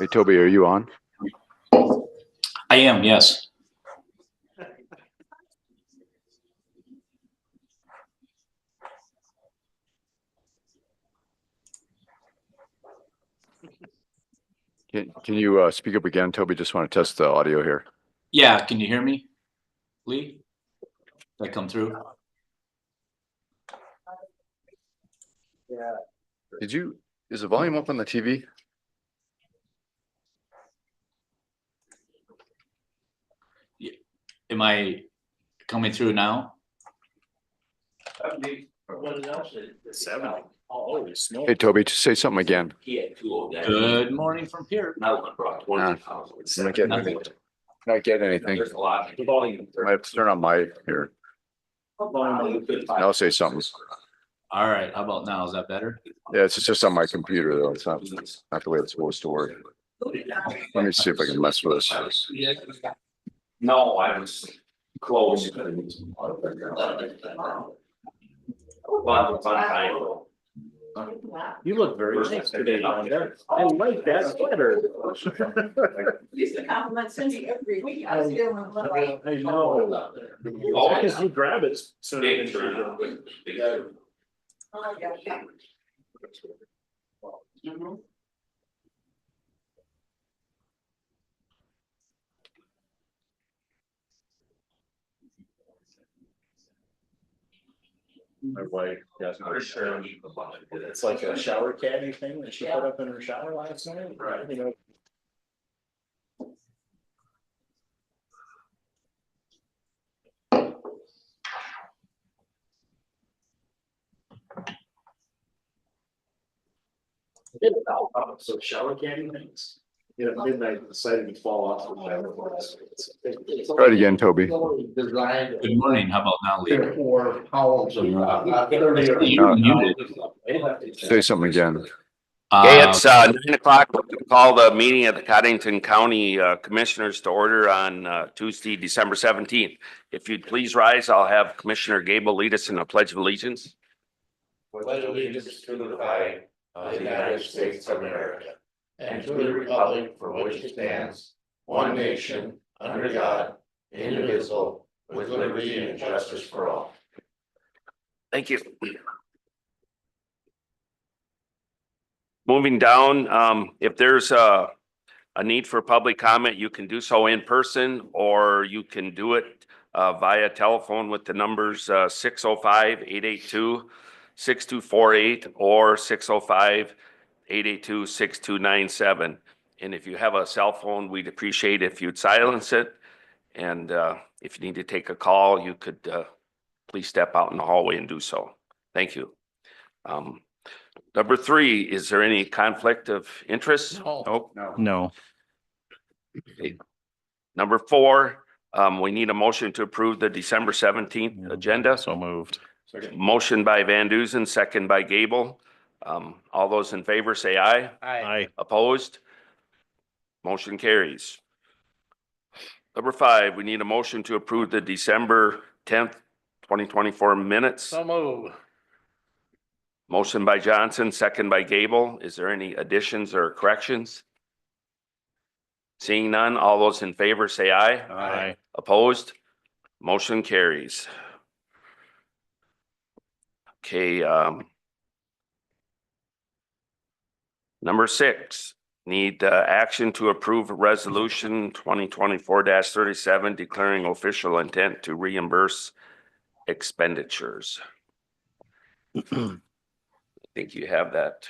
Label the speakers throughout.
Speaker 1: Hey, Toby, are you on?
Speaker 2: I am, yes.
Speaker 1: Can you speak up again, Toby? Just want to test the audio here.
Speaker 2: Yeah, can you hear me, Lee? Did I come through?
Speaker 1: Yeah. Is the volume up on the TV?
Speaker 2: Am I coming through now?
Speaker 1: Hey, Toby, just say something again.
Speaker 2: Good morning from Pierre.
Speaker 1: Not getting anything. Not getting anything. I have to turn on my here. I'll say something.
Speaker 2: All right, how about now? Is that better?
Speaker 1: Yeah, it's just on my computer though. It's not the way it's supposed to work. Let me see if I can mess with this.
Speaker 3: No, I was close.
Speaker 4: You look very nice today, Wanda. I like that sweater.
Speaker 5: Used to compliment Cindy every week. I was feeling a little like.
Speaker 4: I know. Because you grab it sooner than she does.
Speaker 5: Oh, yeah.
Speaker 4: My wife, yes, for sure. It's like a shower caddy thing that she put up in her shower last night. Right. You know. So shower caddy things. You know, midnight decided to fall off the shower.
Speaker 1: Try it again, Toby.
Speaker 2: Good morning. How about now, Lee?
Speaker 4: Therefore, how
Speaker 2: You're muted.
Speaker 1: Say something again.
Speaker 3: Okay, it's 9 o'clock. We'll call the meeting of the Codington County Commissioners to order on Tuesday, December 17th. If you'd please rise, I'll have Commissioner Gable lead us in a pledge of allegiance.
Speaker 6: Pledge allegiance to the flag of the United States of America and to the republic for which it stands, one nation, under God, indivisible, with liberty and justice for all.
Speaker 3: Thank you. Moving down, if there's a need for public comment, you can do so in person, or you can do it via telephone with the numbers 605-882-6248 or 605-882-6297. And if you have a cell phone, we'd appreciate if you'd silence it. And if you need to take a call, you could please step out in the hallway and do so. Thank you. Number 3, is there any conflict of interest?
Speaker 4: No.
Speaker 2: No.
Speaker 3: Okay. Number 4, we need a motion to approve the December 17th agenda.
Speaker 2: So moved.
Speaker 3: Motion by Van Duzen, second by Gable. All those in favor say aye.
Speaker 2: Aye.
Speaker 3: Opposed? Motion carries. Number 5, we need a motion to approve the December 10th, 2024 minutes.
Speaker 4: So move.
Speaker 3: Motion by Johnson, second by Gable. Is there any additions or corrections? Seeing none, all those in favor say aye.
Speaker 2: Aye.
Speaker 3: Opposed? Motion carries. Okay, number 6, need action to approve resolution 2024-37 declaring official intent to reimburse expenditures. I think you have that.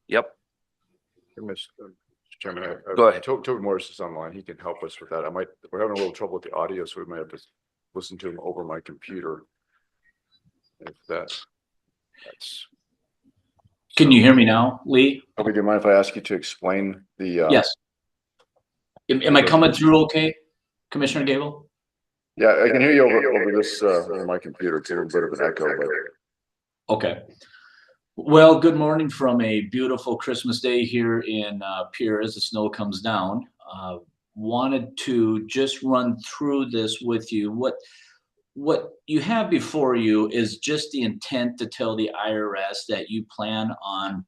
Speaker 3: Yep.
Speaker 1: Mr. Chairman,
Speaker 3: Go ahead.
Speaker 1: Toby Morris is online. He can help us with that. We're having a little trouble with the audio, so we might have to listen to him over my computer. If that's.
Speaker 2: Can you hear me now, Lee?
Speaker 1: Toby, do you mind if I ask you to explain the?
Speaker 2: Yes. Am I coming through okay, Commissioner Gable?
Speaker 1: Yeah, I can hear you over this, over my computer too, a bit of an echo, but.
Speaker 2: Okay. Well, good morning from a beautiful Christmas day here in Pierre as the snow comes down. wanted to just run through this with you. What you have before you is just the intent to tell the IRS that you plan on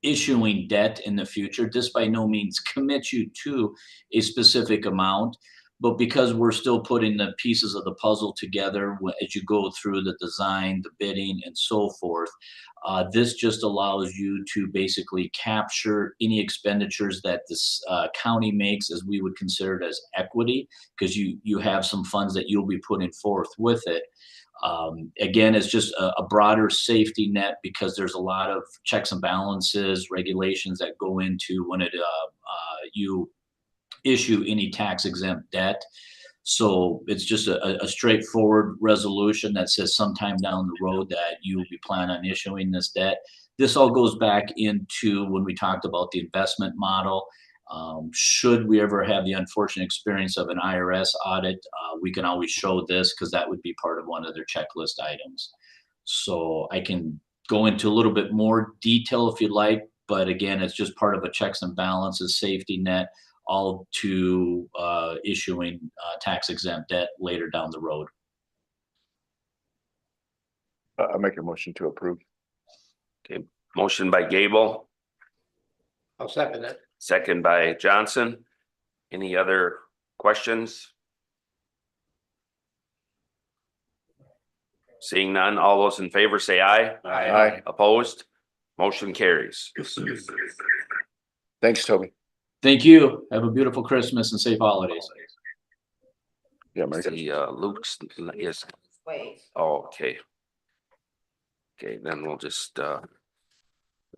Speaker 2: issuing debt in the future. This by no means commits you to a specific amount, but because we're still putting the pieces of the puzzle together as you go through the design, the bidding, and so forth, this just allows you to basically capture any expenditures that this county makes, as we would consider it as equity, because you have some funds that you'll be putting forth with it. Again, it's just a broader safety net because there's a lot of checks and balances, regulations that go into when you issue any tax exempt debt. So it's just a straightforward resolution that says sometime down the road that you will be planning on issuing this debt. This all goes back into when we talked about the investment model. Should we ever have the unfortunate experience of an IRS audit, we can always show this because that would be part of one of their checklist items. So I can go into a little bit more detail if you'd like, but again, it's just part of a checks and balances safety net, all to issuing tax exempt debt later down the road.
Speaker 1: I make a motion to approve.
Speaker 3: Okay, motion by Gable,
Speaker 6: I'll second it.
Speaker 3: second by Johnson. Any other questions? Seeing none, all those in favor say aye.
Speaker 1: Aye.
Speaker 3: Opposed? Motion carries.
Speaker 1: Thanks, Toby.
Speaker 2: Thank you. Have a beautiful Christmas and safe holidays.
Speaker 1: Yeah, Mary.
Speaker 3: See, Luke's, yes,
Speaker 5: Wait.
Speaker 3: oh, okay. Okay, then we'll just,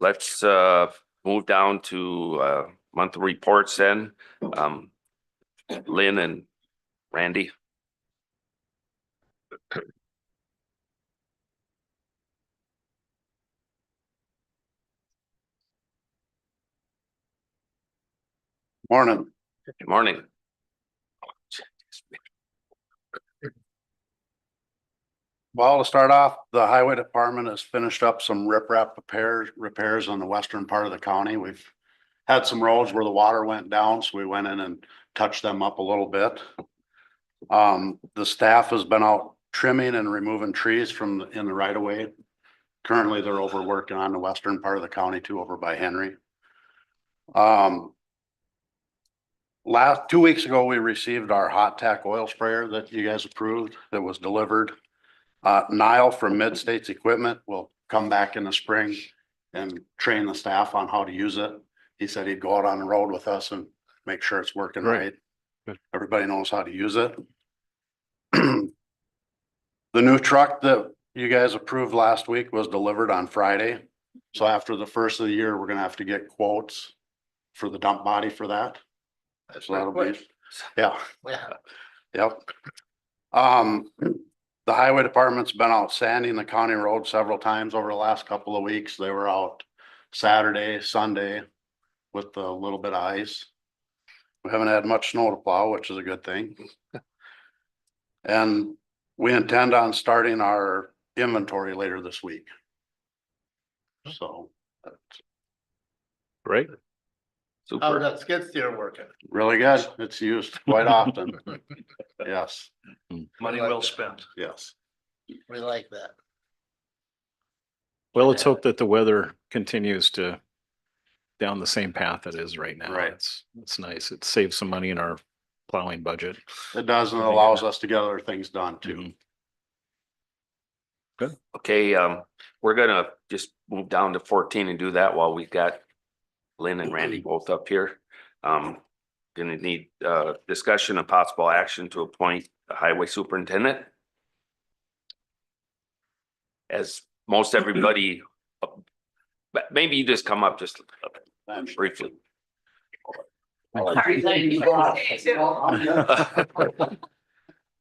Speaker 3: let's, move down to, monthly reports then. Lynn and Randy.
Speaker 7: Morning.
Speaker 3: Good morning.
Speaker 7: Well, to start off, the highway department has finished up some riprap repairs on the western part of the county. We've had some roads where the water went down, so we went in and touched them up a little bit. The staff has been out trimming and removing trees in the right of way. Currently, they're over working on the western part of the county too, over by Henry. 2 weeks ago, we received our hot tack oil sprayer that you guys approved that was delivered. Niall from Mid States Equipment will come back in the spring and train the staff on how to use it. He said he'd go out on the road with us and make sure it's working right.
Speaker 1: Good.
Speaker 7: Everybody knows how to use it. The new truck that you guys approved last week was delivered on Friday. So after the first of the year, we're gonna have to get quotes for the dump body for that. So that'll be, yeah. Yep. The highway department's been out sanding the county road several times over the last couple of weeks. They were out Saturday, Sunday with a little bit of ice. We haven't had much snow to plow, which is a good thing. And we intend on starting our inventory later this week. So that's
Speaker 1: Great.
Speaker 6: Oh,
Speaker 3: Super.
Speaker 6: that skid steer working.
Speaker 7: really good. It's used quite often. Yes,
Speaker 6: Money well spent.
Speaker 7: yes.
Speaker 6: We like that.
Speaker 8: Well, let's hope that the weather continues to down the same path it is right now.
Speaker 3: Right.
Speaker 8: It's nice. It saves some money in our plowing budget.
Speaker 7: It does, and it allows us to get other things done too.
Speaker 3: Okay, we're gonna just move down to 14 and do that while we've got Lynn and Randy both up here. Gonna need discussion and possible action to appoint a highway superintendent. As most everybody, but maybe you just come up just briefly.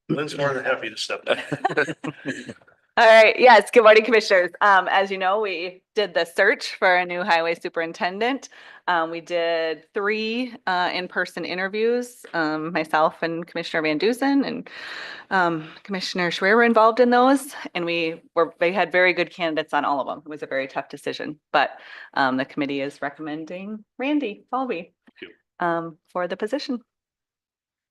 Speaker 6: Lynn's more than happy to step in.
Speaker 9: All right, yes, good morning, commissioners. As you know, we did the search for a new highway superintendent. We did 3 in-person interviews. Myself and Commissioner Van Dusen and Commissioner Schwer were involved in those, and they had very good candidates on all of them. It was a very tough decision, but the committee is recommending Randy Falvey for the position.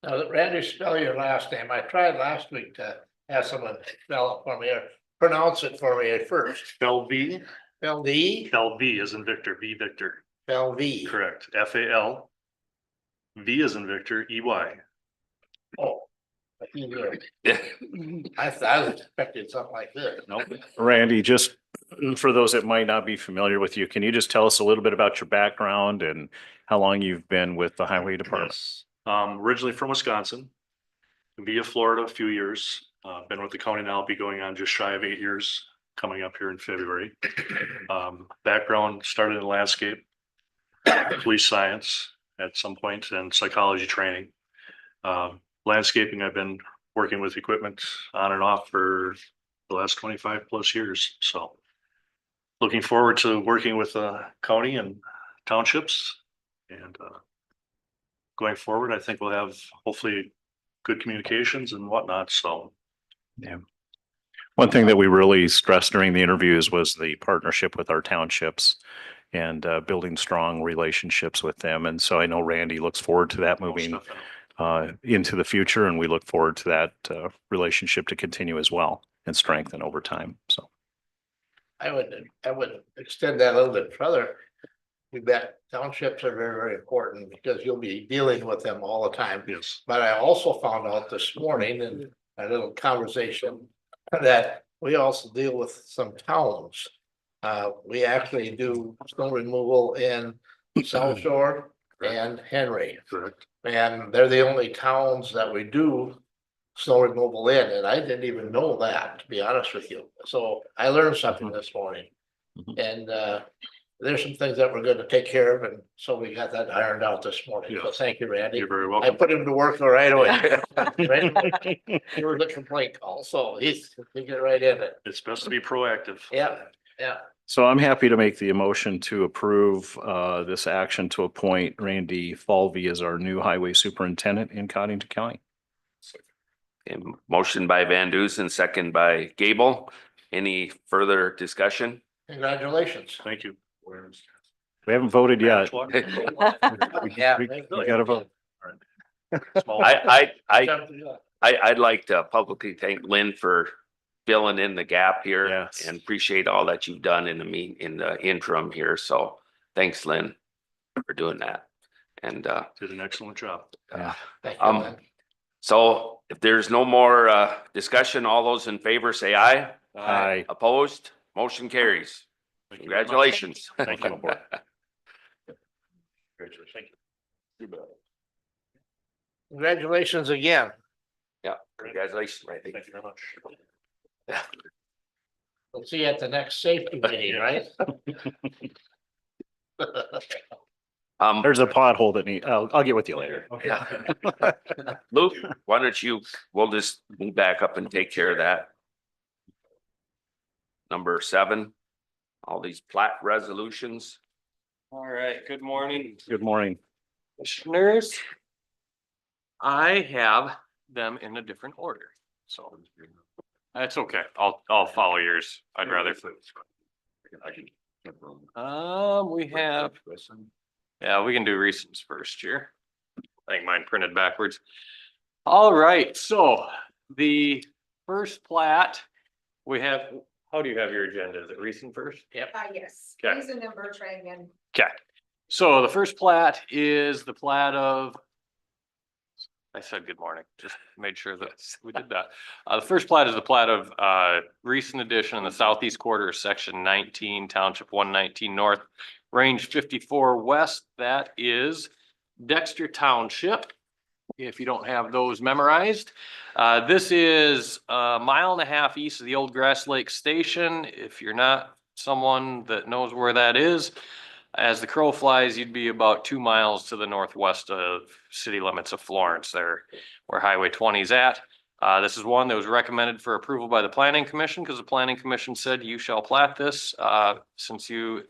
Speaker 6: Now, Randy, spell your last name. I tried last week to have someone spell it for me or pronounce it for me at first.
Speaker 4: LV,
Speaker 6: Spell D,
Speaker 4: LV is in Victor, V Victor,
Speaker 6: spell V.
Speaker 4: correct, FAL. V is in Victor, EY.
Speaker 6: Oh. I was expecting something like this.
Speaker 4: Nope.
Speaker 8: Randy, just for those that might not be familiar with you, can you just tell us a little bit about your background and how long you've been with the highway department?
Speaker 4: Yes. Originally from Wisconsin, via Florida a few years, been with the county now, be going on just shy of 8 years, coming up here in February. Background started in landscape, police science at some point, and psychology training. Landscaping, I've been working with equipment on and off for the last 25 plus years, so. Looking forward to working with the county and townships and going forward, I think we'll have hopefully good communications and whatnot, so.
Speaker 8: Yeah. One thing that we really stressed during the interviews was the partnership with our townships and building strong relationships with them. And so I know Randy looks forward to that moving into the future, and we look forward to that relationship to continue as well and strengthen over time. So
Speaker 6: I would extend that a little bit further. We bet townships are very, very important because you'll be dealing with them all the time.
Speaker 4: Yes,
Speaker 6: But I also found out this morning in a little conversation that we also deal with some towns. We actually do snow removal in South Shore and Henry.
Speaker 4: correct.
Speaker 6: And they're the only towns that we do snow removal in, and I didn't even know that, to be honest with you. So I learned something this morning. And there's some things that we're gonna take care of, and so we got that ironed out this morning. So
Speaker 4: Yes.
Speaker 6: thank you, Randy.
Speaker 4: You're very
Speaker 6: I
Speaker 4: welcome.
Speaker 6: put him to work right away. There was a complaint call, so he get right in it.
Speaker 4: It's best to be proactive.
Speaker 6: Yeah, yeah.
Speaker 8: So I'm happy to make the motion to approve this action to appoint Randy Falvey as our new highway superintendent in Codington County.
Speaker 3: And motion by Van Dusen, second by Gable. Any further discussion?
Speaker 6: Congratulations.
Speaker 4: Thank you.
Speaker 8: We haven't voted yet.
Speaker 6: Yeah.
Speaker 8: We gotta vote.
Speaker 4: Small-
Speaker 3: I'd like to publicly thank Lynn for filling in the gap here.
Speaker 8: Yes.
Speaker 3: And appreciate all that you've done in the interim here. So thanks, Lynn, for doing that. And
Speaker 4: Did an excellent job.
Speaker 8: Yeah.
Speaker 6: Thank you, man.
Speaker 3: so if there's no more discussion, all those in favor say aye.
Speaker 8: Aye.
Speaker 3: Opposed? Motion carries.
Speaker 4: Thank you very much.
Speaker 3: Congratulations.
Speaker 4: Thank you. Thank you.
Speaker 6: Congratulations again.
Speaker 3: Yeah, congratulations, Randy.
Speaker 4: Thank you very much.
Speaker 6: We'll see you at the next safety meeting, right?
Speaker 8: There's a pothole that I'll get with you later.
Speaker 3: Yeah. Luke, why don't we'll just move back up and take care of that. Number 7, all these plat resolutions.
Speaker 10: All right, good morning,
Speaker 8: Good morning.
Speaker 10: commissioners. I have them in a different order, so that's okay. I'll follow yours. I'd rather. We have, yeah, we can do recents first here. I think mine printed backwards. All right, so the first plat we have, how do you have your agenda? Is it recent first? Yep.
Speaker 5: Yes,
Speaker 10: Okay.
Speaker 5: he's a number dragon.
Speaker 10: Okay, so the first plat is the plat of. I said good morning, just made sure that we did that. The first plat is the plat of recent addition in the southeast quarter, section 19, township 119 north, range 54 west. That is Dexter Township, if you don't have those memorized. This is a mile and a half east of the old Grass Lake Station. If you're not someone that knows where that is, as the crow flies, you'd be about 2 miles to the northwest of city limits of Florence there, where Highway 20 is at. This is one that was recommended for approval by the Planning Commission because the Planning Commission said you shall plat this since you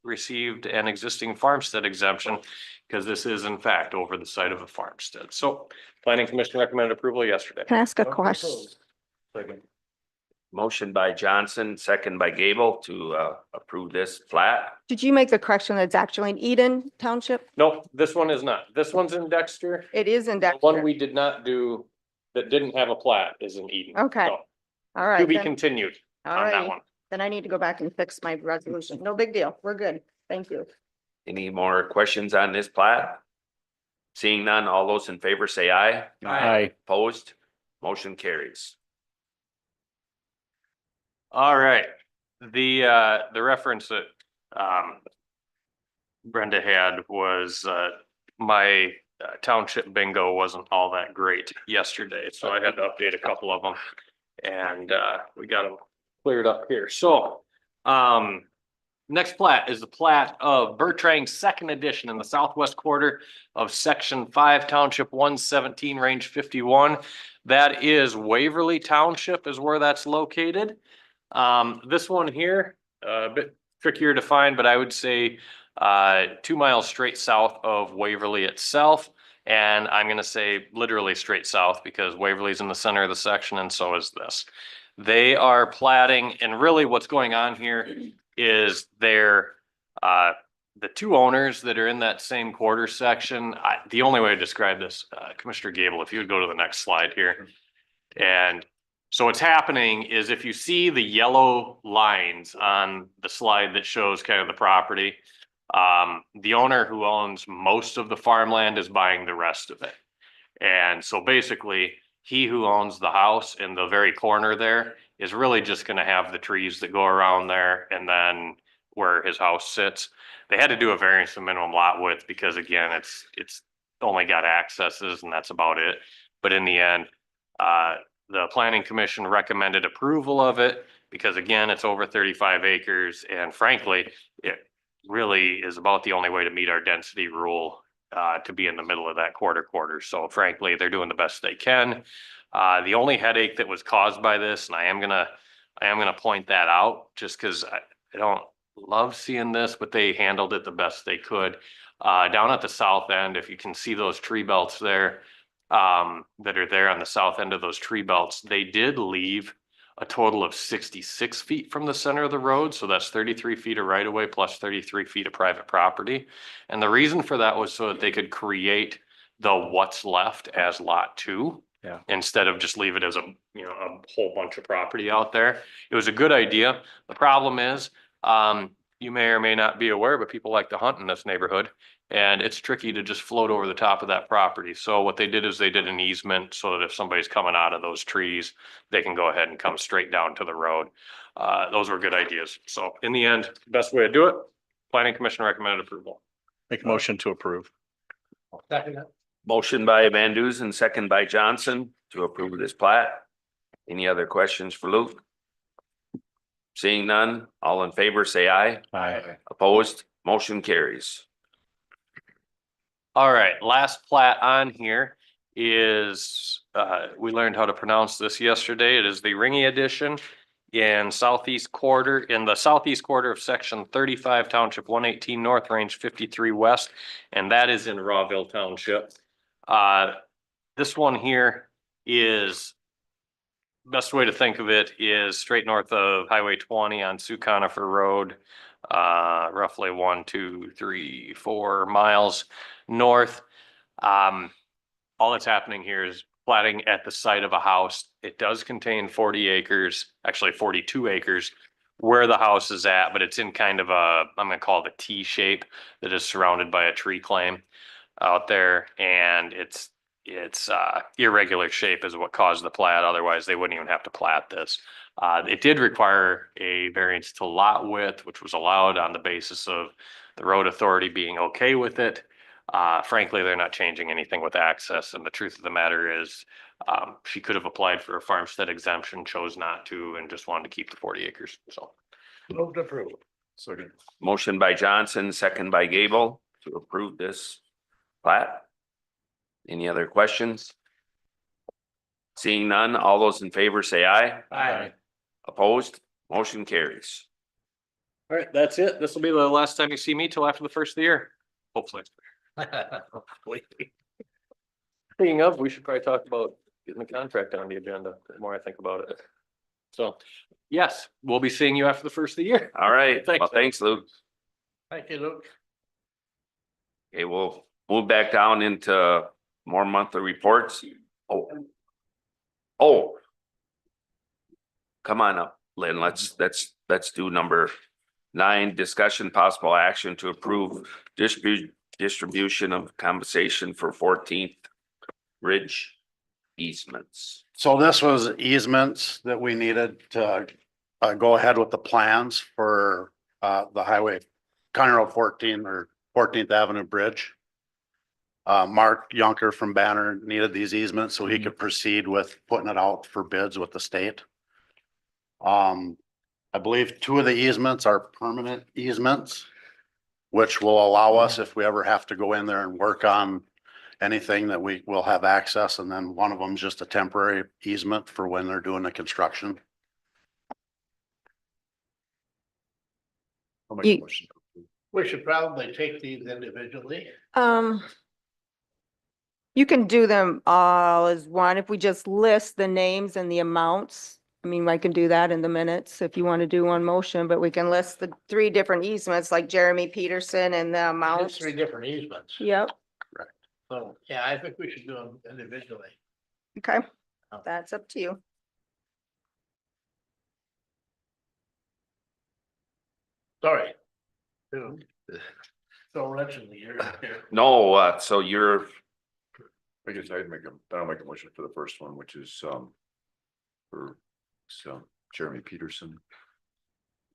Speaker 10: received an existing farmstead exemption, because this is in fact over the site of a farmstead. So Planning Commission recommended approval yesterday.
Speaker 5: Can I ask a question?
Speaker 3: Motion by Johnson, second by Gable to approve this plat.
Speaker 11: Did you make the correction that it's actually in Eden Township?
Speaker 10: Nope, this one is not. This one's in Dexter.
Speaker 11: It is in
Speaker 10: The one
Speaker 11: Dexter.
Speaker 10: we did not do that didn't have a plat is in Eden.
Speaker 11: Okay.
Speaker 10: So,
Speaker 11: All
Speaker 10: to
Speaker 11: right,
Speaker 10: be
Speaker 11: then.
Speaker 10: continued
Speaker 11: All
Speaker 10: on that
Speaker 11: righty.
Speaker 10: one.
Speaker 11: Then I need to go back and fix my resolution. No big deal. We're good. Thank you.
Speaker 3: Any more questions on this plat? Seeing none, all those in favor say aye.
Speaker 8: Aye.
Speaker 3: Opposed? Motion carries.
Speaker 10: All right, the reference that Brenda had was my township bingo wasn't all that great yesterday, so I had to update a couple of them. And we got them cleared up here. So next plat is the plat of Bertrand's second edition in the southwest quarter of section 5, township 117, range 51. That is Waverly Township is where that's located. This one here, a bit trickier to find, but I would say 2 miles straight south of Waverly itself. And I'm gonna say literally straight south because Waverly's in the center of the section and so is this. They are platting, and really what's going on here is they're the two owners that are in that same quarter section. The only way to describe this, Commissioner Gable, if you would go to the next slide here. And so what's happening is if you see the yellow lines on the slide that shows kind of the property, the owner who owns most of the farmland is buying the rest of it. And so basically, he who owns the house in the very corner there is really just gonna have the trees that go around there and then where his house sits. They had to do a variance to minimum lot width because again, it's only got accesses and that's about it. But in the end, the planning commission recommended approval of it because again, it's over 35 acres and frankly, it really is about the only way to meet our density rule to be in the middle of that quarter. So frankly, they're doing the best they can. The only headache that was caused by this, and I am gonna point that out just because I don't love seeing this, but they handled it the best they could. Down at the south end, if you can see those tree belts there, that are there on the south end of those tree belts, they did leave a total of 66 feet from the center of the road. So that's 33 feet of right of way plus 33 feet of private property. And the reason for that was so that they could create the what's left as lot 2.
Speaker 8: Yeah.
Speaker 10: Instead of just leave it as a whole bunch of property out there. It was a good idea. The problem is, you may or may not be aware, but people like to hunt in this neighborhood. And it's tricky to just float over the top of that property. So what they did is they did an easement so that if somebody's coming out of those trees, they can go ahead and come straight down to the road. Those were good ideas. So in the end, best way to do it, planning commission recommended approval.
Speaker 8: Make a motion to approve.
Speaker 3: Motion by Van Duzen, second by Johnson to approve this plat. Any other questions for Luke? Seeing none, all in favor say aye.
Speaker 8: Aye.
Speaker 3: Opposed? Motion carries.
Speaker 10: All right, last plat on here is, we learned how to pronounce this yesterday. It is the Ringy edition in the southeast quarter of section 35, township 118 north, range 53 west, and that is in Rawville Township. This one here is, best way to think of it is straight north of Highway 20 on Sioux Conifer Road, roughly 1, 2, 3, 4 miles north. All that's happening here is platting at the site of a house. It does contain 40 acres, actually 42 acres where the house is at, but it's in kind of a, I'm gonna call it a T shape that is surrounded by a tree claim out there. And it's irregular shape is what caused the plat. Otherwise they wouldn't even have to plat this. It did require a variance to lot width, which was allowed on the basis of the road authority being okay with it. Frankly, they're not changing anything with access. And the truth of the matter is, she could have applied for a farmstead exemption, chose not to, and just wanted to keep the 40 acres. So.
Speaker 6: Move to approve.
Speaker 3: Motion by Johnson, second by Gable to approve this plat. Any other questions? Seeing none, all those in favor say aye.
Speaker 6: Aye.
Speaker 3: Opposed? Motion carries.
Speaker 10: All right, that's it. This will be the last time you see me till after the first of the year, hopefully. Speaking of, we should probably talk about getting the contract on the agenda, the more I think about it. So, yes, we'll be seeing you after the first of the year.
Speaker 3: All right.
Speaker 10: Thanks.
Speaker 3: Well, thanks, Luke.
Speaker 6: Thank you, Luke.
Speaker 3: Okay, we'll move back down into more monthly reports. Oh. Come on up, Lynn. Let's do number 9, discussion possible action to approve distribution of compensation for 14th Ridge easements.
Speaker 7: So this was easements that we needed to go ahead with the plans for the highway, County Road 14 or 14th Avenue Bridge. Mark Yunker from Banner needed these easements so he could proceed with putting it out for bids with the state. I believe 2 of the easements are permanent easements, which will allow us, if we ever have to go in there and work on anything, that we will have access. And then one of them is just a temporary easement for when they're doing the construction.
Speaker 1: I'll make a
Speaker 9: You-
Speaker 1: motion.
Speaker 6: We should probably take these individually.
Speaker 11: You can do them all as one. If we just list the names and the amounts. I mean, I can do that in the minutes if you want to do one motion, but we can list the 3 different easements like Jeremy Peterson and the
Speaker 6: There's
Speaker 11: amounts.
Speaker 6: 3 different easements.
Speaker 11: Yep,
Speaker 6: So, yeah, I think we should do them individually.
Speaker 11: okay. That's up to you.
Speaker 6: Sorry. So wrench in the ear here.
Speaker 3: No, so you're,
Speaker 1: I guess I'll make a motion for the first one, which is, for, Jeremy Peterson.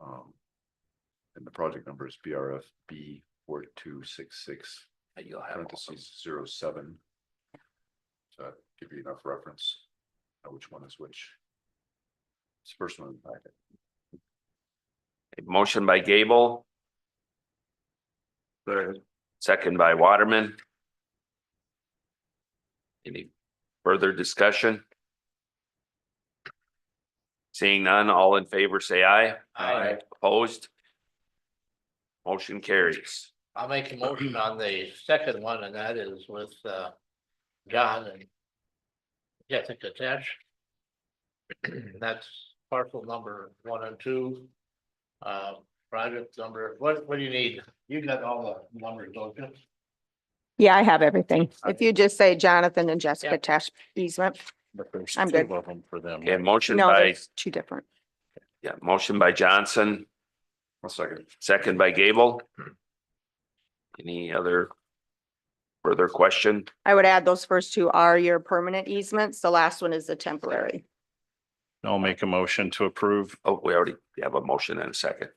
Speaker 1: And the project number is BRF B 4266,
Speaker 3: you'll have
Speaker 1: parentheses 07. So that give you enough reference, which one is which. It's the first one in the packet.
Speaker 3: a motion by Gable. Second by Waterman. Any further discussion? Seeing none, all in favor, say aye.
Speaker 6: Aye.
Speaker 3: Opposed? Motion carries.
Speaker 6: I'll make a motion on the second one, and that is with John and Jessica Tesh. That's parcel number 1 and 2. Project number, what do you need? You got all the numbers, don't you?
Speaker 11: Yeah, I have everything. If you just say Jonathan and Jessica
Speaker 6: Yep.
Speaker 11: Tesh easement.
Speaker 8: But there's
Speaker 11: I'm
Speaker 8: 2
Speaker 11: good.
Speaker 8: of them for them.
Speaker 3: Okay, motion
Speaker 11: No,
Speaker 3: by,
Speaker 11: there's 2 different.
Speaker 3: motion by Johnson,
Speaker 1: I'll second.
Speaker 3: second by Gable. Any other further question?
Speaker 11: I would add those first 2 are your permanent easements. The last one is the temporary.
Speaker 8: I'll make a motion to approve.
Speaker 3: Oh, we already have a motion and a second.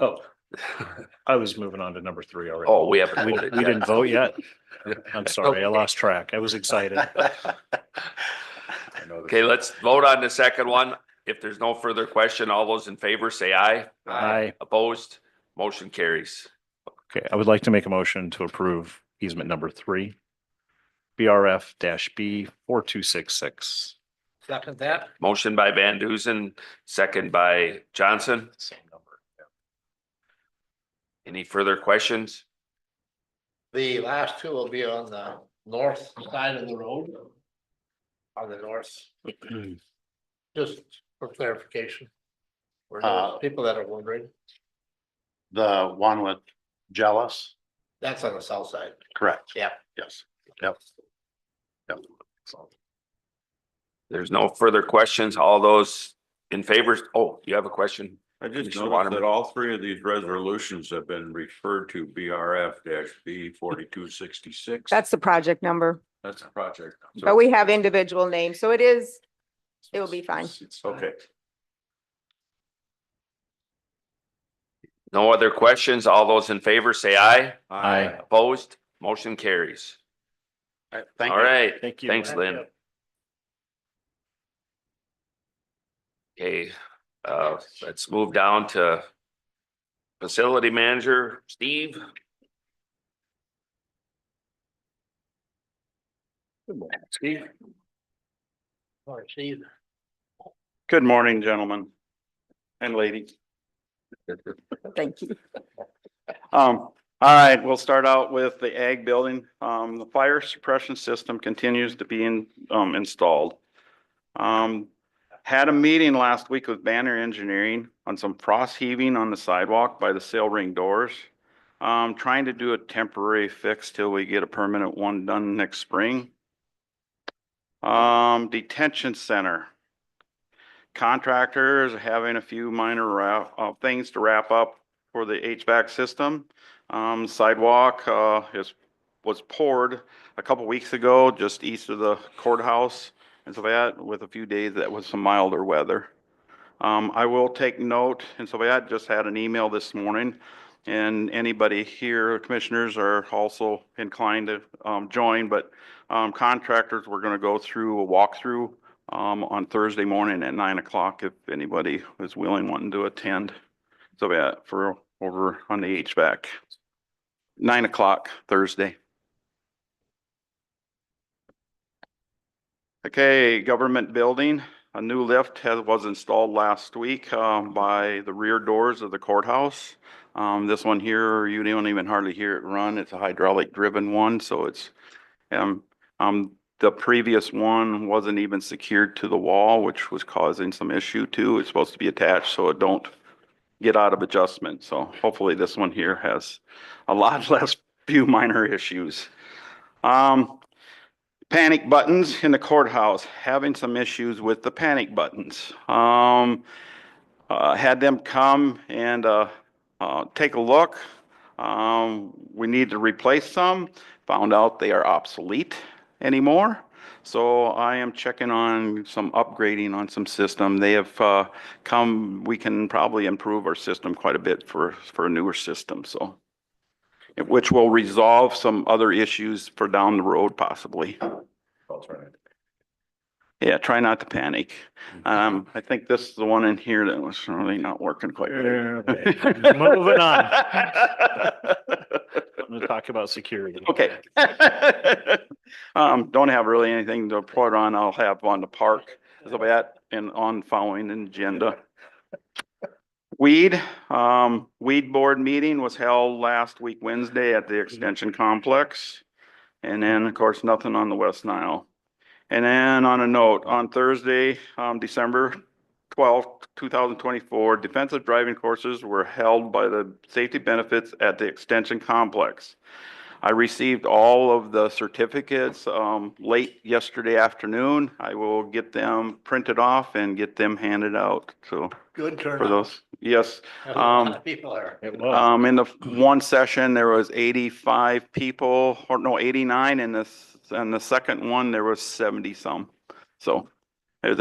Speaker 8: Oh, I was moving on to number 3 already.
Speaker 3: Oh, we haven't
Speaker 8: We
Speaker 3: voted
Speaker 8: we
Speaker 3: yet.
Speaker 8: didn't vote yet? I'm sorry, I lost track. I was excited.
Speaker 1: I know this-
Speaker 3: Okay, let's vote on the second one. If there's no further question, all those in favor say aye.
Speaker 8: Aye.
Speaker 3: Opposed? Motion carries.
Speaker 8: Okay, I would like to make a motion to approve easement number 3. BRF-B 4266.
Speaker 6: Second that.
Speaker 3: Motion by Van Duzen, second by Johnson.
Speaker 8: Same number.
Speaker 3: Any further questions?
Speaker 6: The last 2 will be on the north side of the road. On the north. Just for clarification. For those people that are wondering,
Speaker 7: The one with Jealous,
Speaker 6: that's on the south side.
Speaker 7: correct?
Speaker 6: Yeah.
Speaker 7: Yes. Yep. Yep.
Speaker 3: There's no further questions. All those in favor? Oh, you have a question?
Speaker 12: I just
Speaker 3: Commissioner
Speaker 12: noticed
Speaker 3: Waterman.
Speaker 12: that all 3 of these resolutions have been referred to BRF-B 4266.
Speaker 11: That's the project number,
Speaker 12: That's the project.
Speaker 11: but we have individual names, so it will be fine.
Speaker 12: Okay.
Speaker 3: No other questions? All those in favor say aye.
Speaker 8: Aye.
Speaker 3: Opposed? Motion carries.
Speaker 7: Thank
Speaker 3: All
Speaker 7: you.
Speaker 3: right.
Speaker 8: Thank you.
Speaker 3: Thanks, Lynn. Okay, let's move down to facility manager, Steve.
Speaker 12: Steve?
Speaker 6: Or see,
Speaker 13: Good morning, gentlemen and ladies.
Speaker 11: Thank you.
Speaker 13: All right, we'll start out with the ag building. The fire suppression system continues to be installed. Had a meeting last week with Banner Engineering on some frost heaving on the sidewalk by the sail ring doors. Trying to do a temporary fix till we get a permanent one done next spring. Detention center. Contractors are having a few minor things to wrap up for the HVAC system. Sidewalk was poured a couple weeks ago just east of the courthouse, and so that with a few days that was some milder weather. I will take note, and so I just had an email this morning, and anybody here, commissioners, are also inclined to join, but contractors, we're going to go through a walkthrough on Thursday morning at 9 o'clock if anybody is willing, wanting to attend. So yeah, for over on the HVAC. 9 o'clock Thursday. Okay, government building. A new lift was installed last week by the rear doors of the courthouse. This one here, you don't even hardly hear it run. It's a hydraulic driven one, so it's the previous one wasn't even secured to the wall, which was causing some issue too. It's supposed to be attached so it don't get out of adjustment. So hopefully this one here has a lot less few minor issues. Panic buttons in the courthouse, having some issues with the panic buttons. Had them come and take a look. We need to replace some. Found out they are obsolete anymore. So I am checking on some upgrading on some system. They have come, we can probably improve our system quite a bit for a newer system. So, which will resolve some other issues for down the road possibly. Yeah, try not to panic. I think this is the one in here that was really not working quite right.
Speaker 8: Moving on. I'm going to talk about security.
Speaker 13: Okay. Don't have really anything to report on. I'll have on the park so that and on following agenda. Weed board meeting was held last week Wednesday at the extension complex. And then of course, nothing on the West Nile. And then on a note, on Thursday, December 12th, 2024, defensive driving courses were held by the safety benefits at the extension complex. I received all of the certificates late yesterday afternoon. I will get them printed off and get them handed out. So
Speaker 6: Good turnout.
Speaker 13: for those, yes.
Speaker 6: A lot of people are.
Speaker 8: It was.
Speaker 13: In the one session, there was 85 people, or no, 89. In the second one, there was 70 some. So there's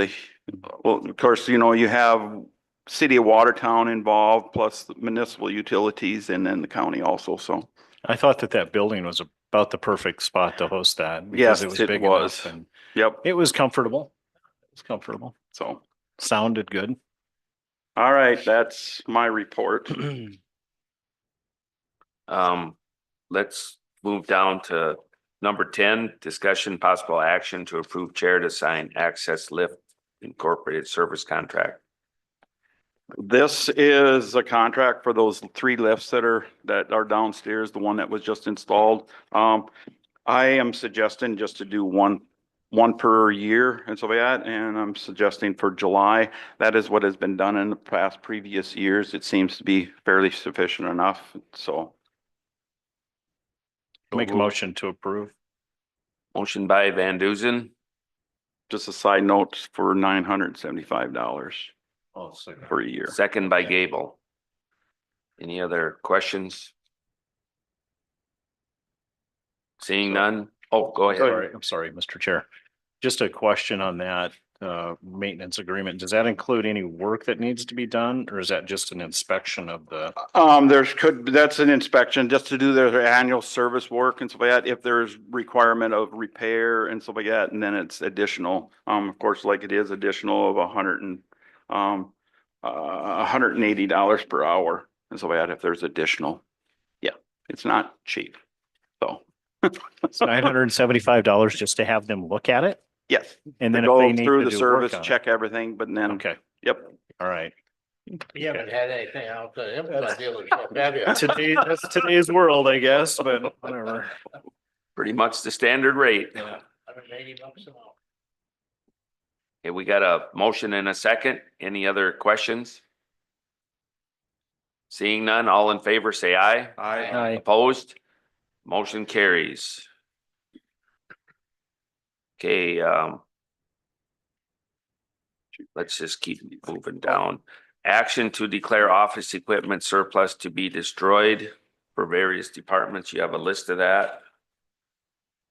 Speaker 13: well, of course, you know, you have city of Watertown involved, plus the municipal utilities, and then the county also. So
Speaker 8: I thought that building was about the perfect spot to host that.
Speaker 13: yes,
Speaker 8: Because
Speaker 13: it
Speaker 8: big
Speaker 13: was.
Speaker 8: enough and
Speaker 13: Yep.
Speaker 8: it was comfortable. It was comfortable.
Speaker 13: So
Speaker 8: Sounded good.
Speaker 13: all right, that's my report.
Speaker 3: Let's move down to number 10, discussion possible action to approve chair to sign Access Lift Incorporated service contract.
Speaker 13: This is a contract for those 3 lifts that are downstairs, the one that was just installed. I am suggesting just to do one per year and so that, and I'm suggesting for July. That is what has been done in the previous years. It seems to be fairly sufficient enough, so.
Speaker 8: Make a motion to approve.
Speaker 3: Motion by Van Duzen,
Speaker 13: Just a side note for $975
Speaker 8: Oh, second.
Speaker 13: for a year.
Speaker 3: second by Gable. Any other questions? Seeing none? Oh, go ahead.
Speaker 8: I'm sorry, Mr. Chair. Just a question on that maintenance agreement. Does that include any work that needs to be done, or is that just an inspection of the?
Speaker 13: That's an inspection just to do their annual service work and stuff like that. If there's requirement of repair and stuff like that, and then it's additional. Of course, like it is additional of $180 per hour and so that if there's additional. Yeah, it's not cheap. So.
Speaker 8: It's $975 just to have them look at it?
Speaker 13: Yes.
Speaker 8: And then
Speaker 13: To
Speaker 8: if they
Speaker 13: go
Speaker 8: need
Speaker 13: through
Speaker 8: to
Speaker 13: the
Speaker 8: do
Speaker 13: service,
Speaker 8: work on it.
Speaker 13: check everything, but then.
Speaker 8: Okay,
Speaker 13: Yep.
Speaker 8: all right.
Speaker 6: You haven't had anything out to implement dealership, have you?
Speaker 8: That's today's world, I guess, but whatever.
Speaker 3: Pretty much the standard rate.
Speaker 6: $180 an hour.
Speaker 3: Okay, we got a motion and a second. Any other questions? Seeing none, all in favor, say aye.
Speaker 8: Aye.
Speaker 3: Opposed? Motion carries. Okay, let's just keep moving down. Action to declare office equipment surplus to be destroyed for various departments. You have a list of that.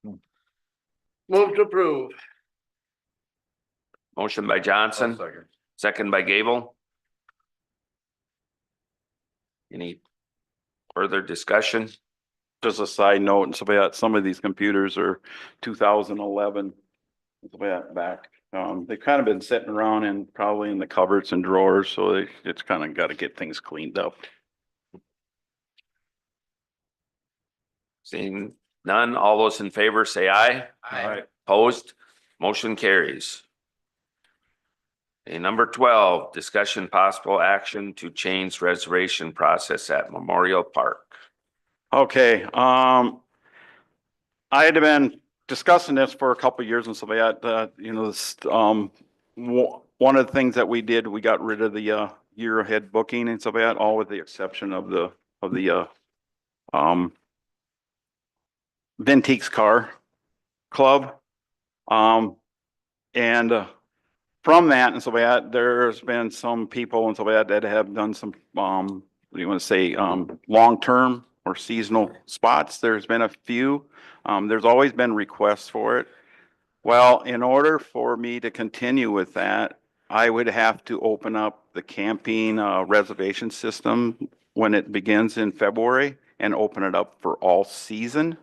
Speaker 6: Move to approve.
Speaker 3: Motion by Johnson, second by Gable. Any further discussion?
Speaker 13: Just a side note, and some of these computers are 2011. Back, they've kind of been sitting around and probably in the cupboards and drawers, so it's kind of got to get things cleaned up.
Speaker 3: Seeing none, all those in favor say aye.
Speaker 6: Aye.
Speaker 3: Opposed? Motion carries. Okay, number 12, discussion possible action to change reservation process at Memorial Park.
Speaker 13: Okay, I had been discussing this for a couple of years and so that, you know, this, one of the things that we did, we got rid of the, year ahead booking and so that, all with the exception of the, Venteeks Car Club. And from that and so that, there's been some people and so that have done some, what do you want to say, long-term or seasonal spots. There's been a few. There's always been requests for it. Well, in order for me to continue with that, I would have to open up the camping reservation system when it begins in February and open it up for all season.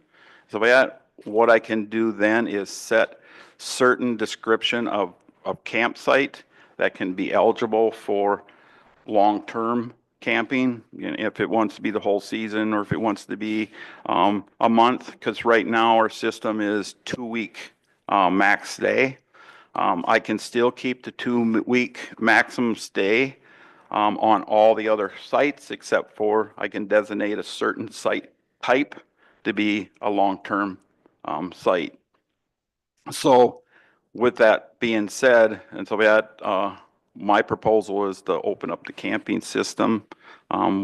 Speaker 13: So that what I can do then is set certain description of campsite that can be eligible for long-term camping, you know, if it wants to be the whole season or if it wants to be a month, because right now our system is 2-week max stay. I can still keep the 2-week maximum stay on all the other sites, except for I can designate a certain site type to be a long-term site. So with that being said, and so that my proposal is to open up the camping system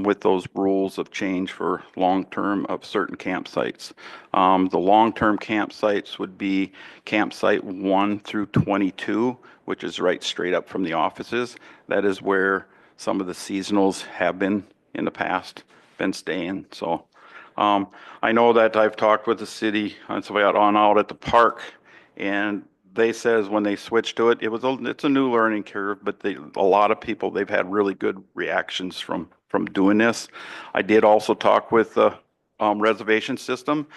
Speaker 13: with those rules of change for long-term of certain campsites. The long-term campsites would be campsite 1 through 22, which is right straight up from the offices. That is where some of the seasonals have been in the past, been staying. So I know that I've talked with the city and so on out at the park, and they says when they switched to it, it's a new learning curve, but a lot of people, they've had really good reactions from doing this. I did also talk with the reservation system.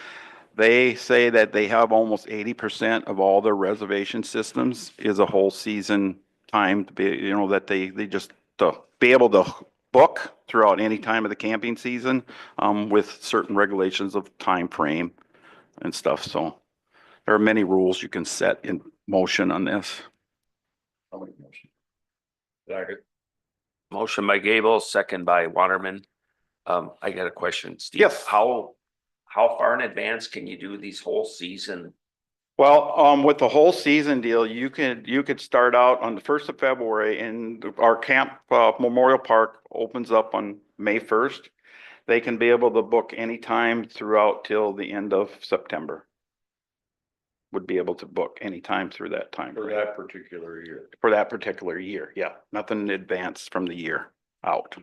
Speaker 13: They say that they have almost 80% of all their reservation systems is a whole season time to be, you know, that they just to be able to book throughout any time of the camping season with certain regulations of time frame and stuff. So there are many rules you can set in motion on this.
Speaker 3: Motion by Gable, second by Waterman. I got a question, Steve.
Speaker 13: Yes.
Speaker 3: How far in advance can you do these whole season?
Speaker 13: Well, with the whole season deal, you could start out on the 1st of February, and our camp Memorial Park opens up on May 1st. They can be able to book anytime throughout till the end of September. Would be able to book anytime through that time.
Speaker 12: For that particular year.
Speaker 13: For that particular year, yeah. Nothing in advance from the year out.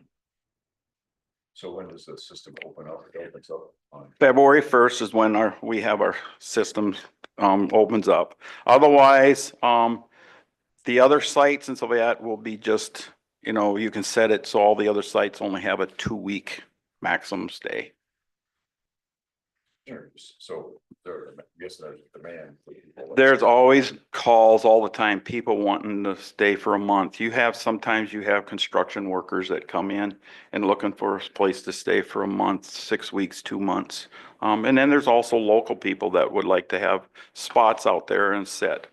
Speaker 1: So when does the system open up? It opens up on
Speaker 13: February 1st is when we have our system opens up. Otherwise, the other sites and so that will be just, you know, you can set it so all the other sites only have a 2-week maximum stay.
Speaker 1: So there, I guess there's demand.
Speaker 13: There's always calls all the time, people wanting to stay for a month. Sometimes you have construction workers that come in and looking for a place to stay for a month, 6 weeks, 2 months. And then there's also local people that would like to have spots out there and sit.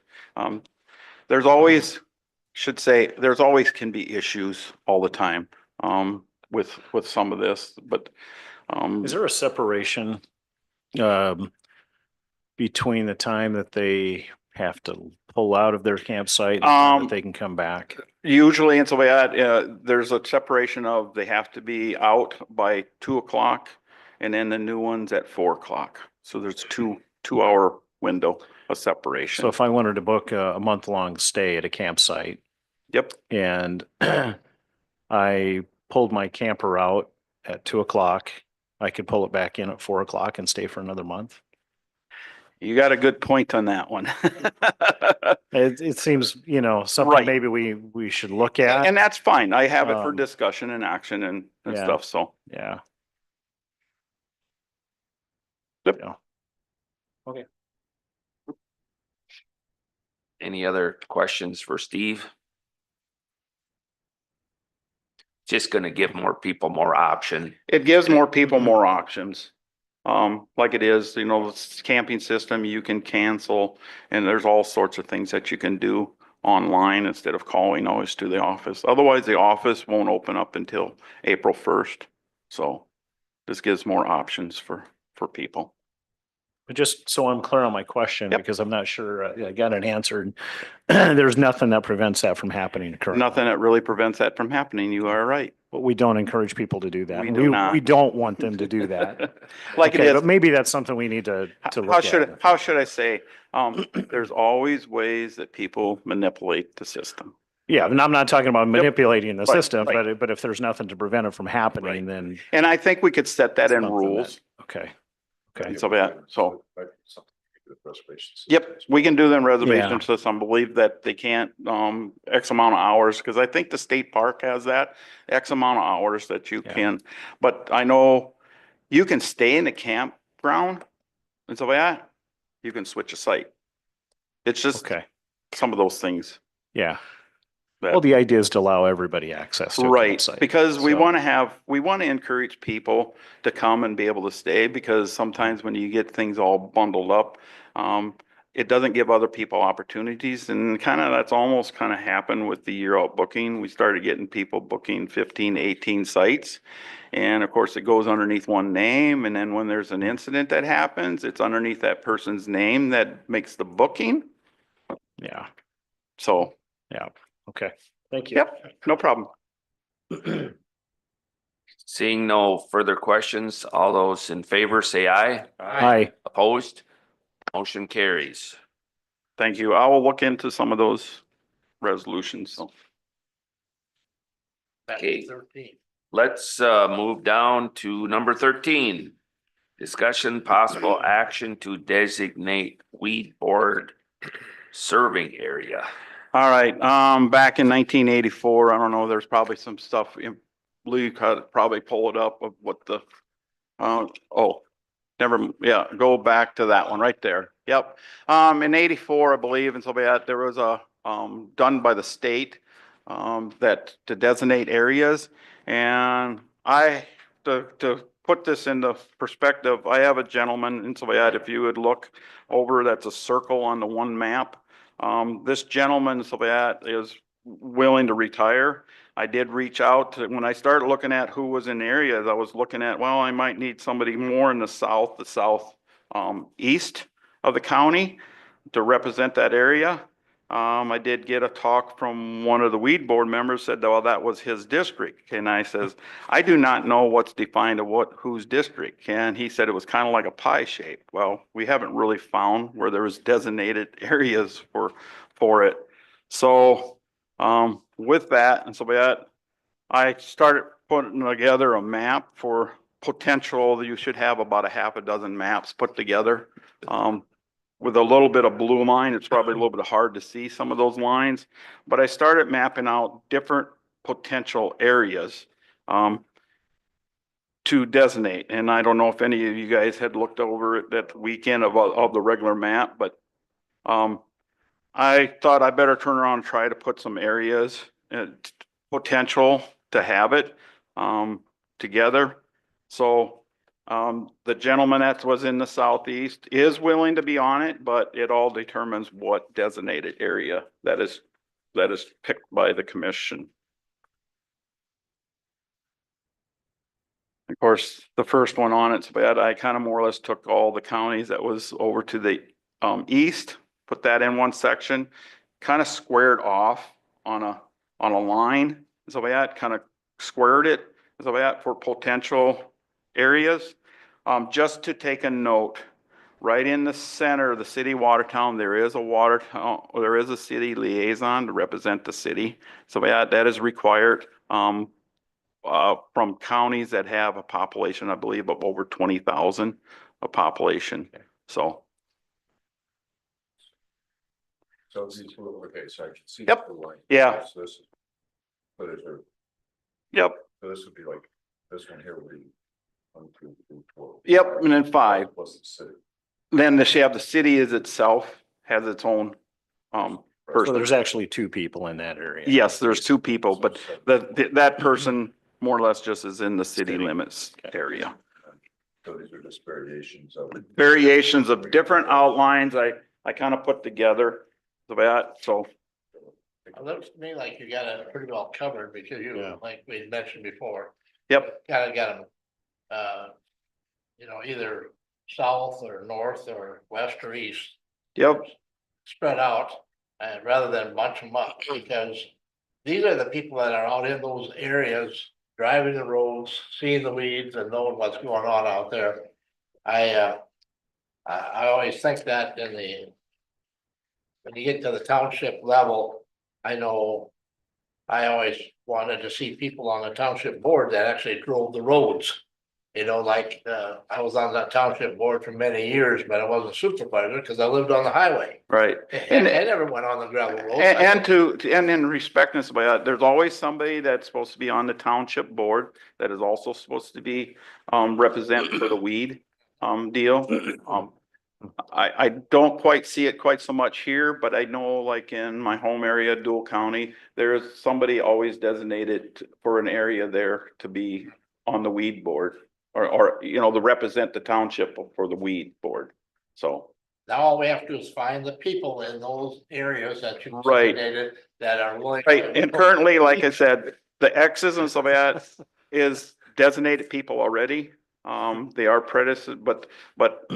Speaker 13: There's always can be issues all the time with some of this, but
Speaker 8: Is there a separation between the time that they have to pull out of their campsite and find that
Speaker 13: Um,
Speaker 8: they can come back?
Speaker 13: Usually, and so we had, there's a separation of, they have to be out by 2 o'clock and then the new ones at 4 o'clock. So there's 2 hour window of separation.
Speaker 8: So if I wanted to book a month-long stay at a campsite
Speaker 13: Yep,
Speaker 8: and I pulled my camper out at 2 o'clock, I could pull it back in at 4 o'clock and stay for another month.
Speaker 13: you got a good point on that one.
Speaker 8: It seems, something
Speaker 13: Right.
Speaker 8: maybe we should look at.
Speaker 13: And that's fine. I have it for
Speaker 8: Um,
Speaker 13: discussion and action and
Speaker 8: yeah.
Speaker 13: stuff, so.
Speaker 8: Yeah.
Speaker 13: Yep.
Speaker 8: Yeah. Okay.
Speaker 3: Any other questions for Steve? Just gonna give more people more option.
Speaker 13: It gives more people more options. Like it is, this camping system, you can cancel and there's all sorts of things that you can do online instead of calling always to the office. Otherwise, the office won't open up until April 1st. So this gives more options for people.
Speaker 8: But just so I'm clear on my question,
Speaker 13: Yep.
Speaker 8: because I'm not sure I got it answered. There's nothing that prevents that from happening currently.
Speaker 13: Nothing that really prevents that from happening. You are right.
Speaker 8: But we don't encourage people to do that.
Speaker 13: We
Speaker 8: And
Speaker 13: do not.
Speaker 8: We don't want them to do that.
Speaker 13: Like
Speaker 8: Okay,
Speaker 13: it is.
Speaker 8: but maybe that's something we need to look at.
Speaker 13: How should I say? There's always ways that people manipulate the system.
Speaker 8: Yeah, and I'm not talking about manipulating the
Speaker 13: Right,
Speaker 8: system,
Speaker 13: right.
Speaker 8: but if there's nothing to prevent it from happening,
Speaker 13: Right.
Speaker 8: then.
Speaker 13: And I think we could set that in
Speaker 8: something
Speaker 13: rules.
Speaker 8: Okay. Okay.
Speaker 13: And so yep, we can do them reservations to some, believe that they can't, X amount of hours, because I think the state park has that, X amount of hours that you
Speaker 8: Yeah.
Speaker 13: can. But I know you can stay in the campground and so that, you can switch a site. It's just
Speaker 8: Okay.
Speaker 13: some of those things.
Speaker 8: Yeah.
Speaker 13: that-
Speaker 8: Well, the idea is to allow everybody access to a
Speaker 13: Right,
Speaker 8: campsite.
Speaker 13: because we
Speaker 8: So-
Speaker 13: want to encourage people to come and be able to stay, because sometimes when you get things all bundled up, it doesn't give other people opportunities, and that's almost happened with the year out booking. We started getting people booking 15 to 18 sites. And of course, it goes underneath one name, and then when there's an incident that happens, it's underneath that person's name that makes the booking.
Speaker 8: Yeah.
Speaker 13: So,
Speaker 8: Yeah. Okay. Thank you.
Speaker 13: yep, no problem.
Speaker 3: Seeing no further questions, all those in favor say aye.
Speaker 8: Hi.
Speaker 3: Opposed? Motion carries.
Speaker 13: Thank you. I will look into some of those resolutions, so.
Speaker 3: Okay. Let's move down to number 13. Discussion possible action to designate weed board serving area.
Speaker 13: All right, back in 1984, I don't know, there's probably some stuff, Lee could probably pull it up of what the, go back to that one right there. Yep. In 84, I believe, and so there was a, done by the state, that to designate areas. And to put this into perspective, I have a gentleman in Soviet, if you would look over, that's a circle on the one map. This gentleman, Soviet, is willing to retire. I did reach out to, when I started looking at who was in the areas, I was looking at, well, I might need somebody more in the south east of the county to represent that area. I did get a talk from one of the weed board members, said, well, that was his district. And I says, I do not know what's defined of whose district. And he said it was kind of like a pie shape. Well, we haven't really found where there was designated areas for it. So, with that, and so that, I started putting together a map for potential. You should have about a half a dozen maps put together. With a little bit of blue line, it's probably a little bit hard to see some of those lines, but I started mapping out different potential areas to designate. And I don't know if any of you guys had looked over it that weekend of the regular map, but I thought I better turn around and try to put some areas potential to have it together. So the gentleman that was in the southeast is willing to be on it, but it all determines what designated area that is picked by the commission. Of course, the first one on it's bad. I kind of more or less took all the counties that was over to the east, put that in one section, kind of squared off on a line. So that kind of squared it, so that for potential areas. Just to take a note, right in the center of the city of Watertown, there is a city liaison to represent the city. So that is required, from counties that have a population, I believe, of over 20,000 of population. So.
Speaker 12: So these, okay, so I can see.
Speaker 13: Yep.
Speaker 12: the line.
Speaker 13: Yeah.
Speaker 12: So this- But is there,
Speaker 13: Yep,
Speaker 12: so this would be like, this one here would be 1, 2, 3, 4.
Speaker 13: yep, and then 5.
Speaker 12: Plus the city.
Speaker 13: Then the city is itself, has its own,
Speaker 8: So
Speaker 13: person.
Speaker 8: there's actually 2 people in that area.
Speaker 13: Yes, there's 2 people, but that person more or less just is in the city
Speaker 8: City.
Speaker 13: limits area.
Speaker 12: So these are just variations of.
Speaker 13: Variations of different outlines I kind of put together so that, so.
Speaker 6: It looks to me like you got it pretty well covered because you,
Speaker 8: Yeah.
Speaker 6: like we mentioned before,
Speaker 13: Yep,
Speaker 6: got them. Either south or north or west or east.
Speaker 13: yep,
Speaker 6: Spread out, rather than bunch them up, because these are the people that are out in those areas, driving the roads, seeing the weeds and knowing what's going on out there. I always think that when you get to the township level, I know I always wanted to see people on the township board that actually drove the roads. I was on that township board for many years, but I wasn't supervisor because I lived on the highway.
Speaker 13: right.
Speaker 6: I never went on the gravel roads.
Speaker 13: And in respectness by that, there's always somebody that's supposed to be on the township board that is also supposed to be, represent for the weed, deal. I don't quite see it quite so much here, but I know like in my home area, Dual County, there's somebody always designated for an area there to be on the weed board. Or, to represent the township for the weed board, so.
Speaker 6: Now all we have to do is find the people in those areas that you
Speaker 13: Right.
Speaker 6: designated that are willing.
Speaker 13: Right, and currently, like I said, the X's and stuff like that is designated people already. They are predecessors, but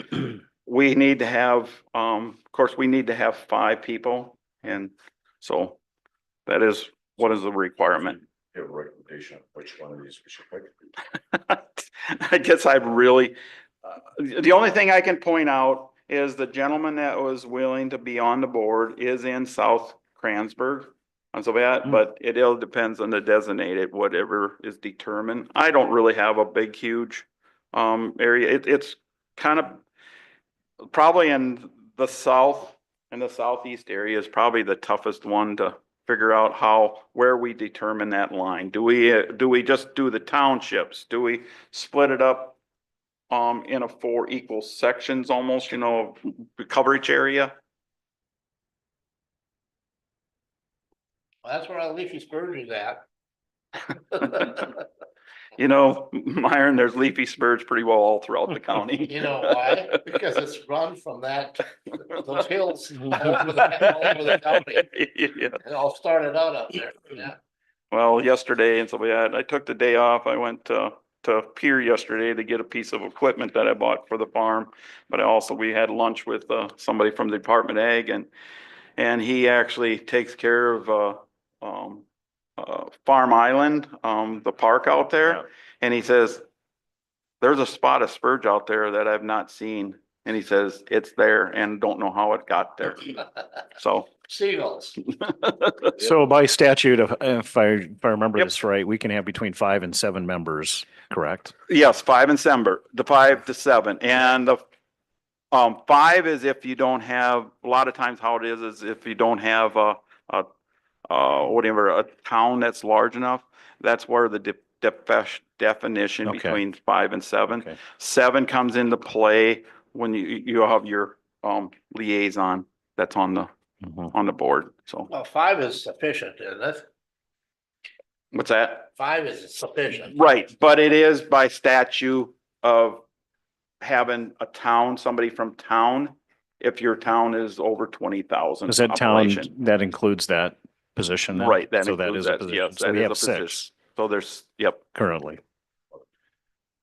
Speaker 13: we need to have, of course, we need to have 5 people, and so that is what is the requirement.
Speaker 12: You have a recommendation of which one of these we should pick?
Speaker 13: I guess I've really, the only thing I can point out is the gentleman that was willing to be on the board is in South Kransberg. And so that, but it all depends on the designated, whatever is determined. I don't really have a big, huge, area. It's kind of probably in the southeast area is probably the toughest one to figure out where we determine that line. Do we just do the townships? Do we split it up in 4 equal sections almost, coverage area?
Speaker 6: Well, that's where our leafy spurge is at.
Speaker 13: Myron, there's leafy spurge pretty well all throughout the county.
Speaker 6: You know why? Because it's run from those hills all over the county.
Speaker 13: Yeah.
Speaker 6: It all started out up there, yeah.
Speaker 13: Well, yesterday and so I took the day off. I went to Pier yesterday to get a piece of equipment that I bought for the farm. But we had lunch with somebody from the Department of Ag and he actually takes care of Farm Island, the park out there.
Speaker 8: Yeah.
Speaker 13: And he says, there's a spot of spurge out there that I've not seen. And he says, it's there and don't know how it got there. So.
Speaker 6: Seagulls.
Speaker 8: So by statute, if I remember
Speaker 13: Yep.
Speaker 8: this right, we can have between 5 and 7 members, correct?
Speaker 13: Yes, 5 and 7, the 5 to 7, and the 5 is if you don't have. A lot of times, how it is if you don't have a town that's large enough. That's where the definition
Speaker 8: Okay.
Speaker 13: between 5 and 7.
Speaker 8: Okay.
Speaker 13: 7 comes into play when you have your liaison that's on the board. So
Speaker 6: Well, 5 is sufficient, isn't it?
Speaker 13: what's that?
Speaker 6: 5 is sufficient.
Speaker 13: Right, but it is by statute of having somebody from town, if your town is over 20,000
Speaker 8: Is that town,
Speaker 13: population.
Speaker 8: that includes that position then?
Speaker 13: Right, that
Speaker 8: So that
Speaker 13: includes
Speaker 8: is a
Speaker 13: that,
Speaker 8: position.
Speaker 13: yes,
Speaker 8: So
Speaker 13: that
Speaker 8: we
Speaker 13: is
Speaker 8: have
Speaker 13: a position.
Speaker 8: 6
Speaker 13: So there's, yep,
Speaker 8: currently.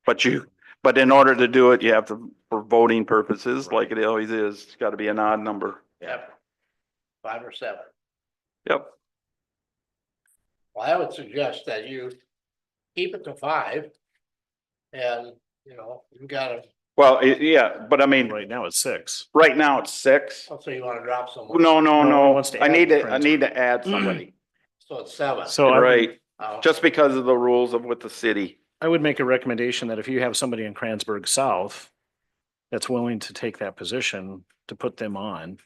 Speaker 13: but in order to do it, you have to, for voting purposes, like it always is, it's gotta be an odd number.
Speaker 6: Yep. 5 or 7.
Speaker 13: Yep.
Speaker 6: Well, I would suggest that you keep it to 5. And, you know, you gotta,
Speaker 13: Well, yeah, but I mean,
Speaker 8: Right now it's 6.
Speaker 13: right now it's 6.
Speaker 6: let's say you wanna drop someone.
Speaker 13: No, no,
Speaker 8: No, he
Speaker 13: no.
Speaker 8: wants to
Speaker 13: I
Speaker 8: add
Speaker 13: need
Speaker 8: the
Speaker 13: to, I need to add somebody.
Speaker 6: So it's 7.
Speaker 8: So I would-
Speaker 13: Right,
Speaker 6: Oh,
Speaker 13: just because of the rules of with the city.
Speaker 8: I would make a recommendation that if you have somebody in Kransberg South that's willing to take that position, to put them on.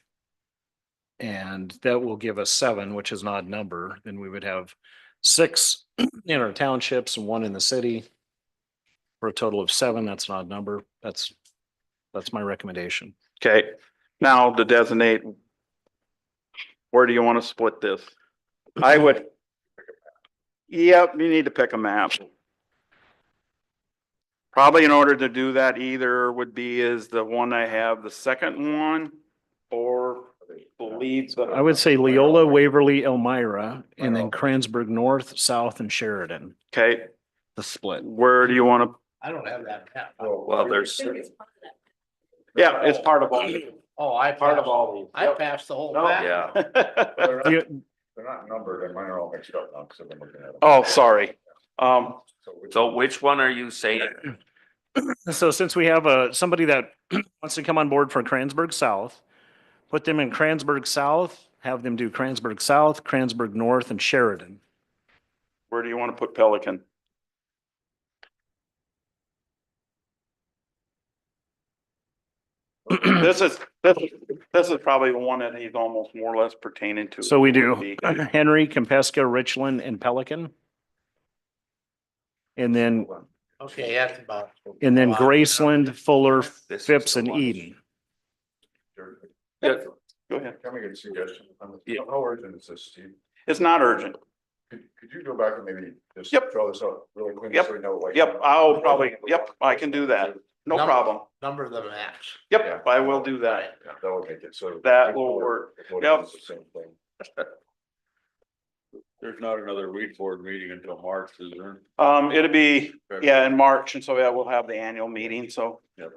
Speaker 8: And that will give us 7, which is an odd number. Then we would have 6 in our townships and 1 in the city. For a total of 7, that's an odd number. That's my recommendation.
Speaker 13: Okay, now to designate. Where do you want to split this? I would. Yep, you need to pick a map. Probably in order to do that, either would be is the one I have, the second one, or leave the.
Speaker 8: I would say Leola, Waverly, Elmira, and then Kransberg North, South, and Sheridan.
Speaker 13: Okay,
Speaker 8: The split.
Speaker 13: where do you want to?
Speaker 6: I don't have that map.
Speaker 3: Well, there's,
Speaker 13: Yeah, it's part of all.
Speaker 6: Oh, I
Speaker 13: Part of
Speaker 6: passed,
Speaker 13: all these.
Speaker 6: I passed the whole
Speaker 13: No.
Speaker 6: map.
Speaker 3: yeah.
Speaker 1: They're not numbered, and mine are all mixed up now, because I've been looking at them.
Speaker 13: Oh, sorry.
Speaker 3: So which one are you saying?
Speaker 8: So since we have somebody that wants to come on board for Kransberg South, put them in Kransberg South, have them do Kransberg South, Kransberg North, and Sheridan.
Speaker 13: Where do you want to put Pelican? This is probably the one that he's almost more or less pertaining to.
Speaker 8: So we do
Speaker 13: Would be-
Speaker 8: Henry, Kempeska, Richland, and Pelican. And then
Speaker 6: Okay, that's about.
Speaker 8: Graceland, Fuller,
Speaker 3: This is
Speaker 8: Phipps,
Speaker 3: the
Speaker 8: and
Speaker 3: one.
Speaker 8: Eden.
Speaker 3: Yeah,
Speaker 13: Go ahead.
Speaker 1: Can we get a suggestion?
Speaker 3: Yeah.
Speaker 1: How urgent is this, Steve?
Speaker 13: It's not urgent.
Speaker 1: Could you go back and maybe just
Speaker 13: Yep.
Speaker 1: draw this out really quick?
Speaker 13: Yep.
Speaker 1: So we know, like.
Speaker 13: Yep, I'll probably, yep, I can do that. No
Speaker 6: Number-
Speaker 13: problem.
Speaker 6: Number the maps.
Speaker 13: Yep, I will do that.
Speaker 1: Yeah, that would make it so.
Speaker 13: That will work. Yep.
Speaker 1: It's the same thing.
Speaker 12: There's not another weed board meeting until March, is there?
Speaker 13: It'll be, yeah, in March, and so, yeah, we'll have the annual meeting, so, yep.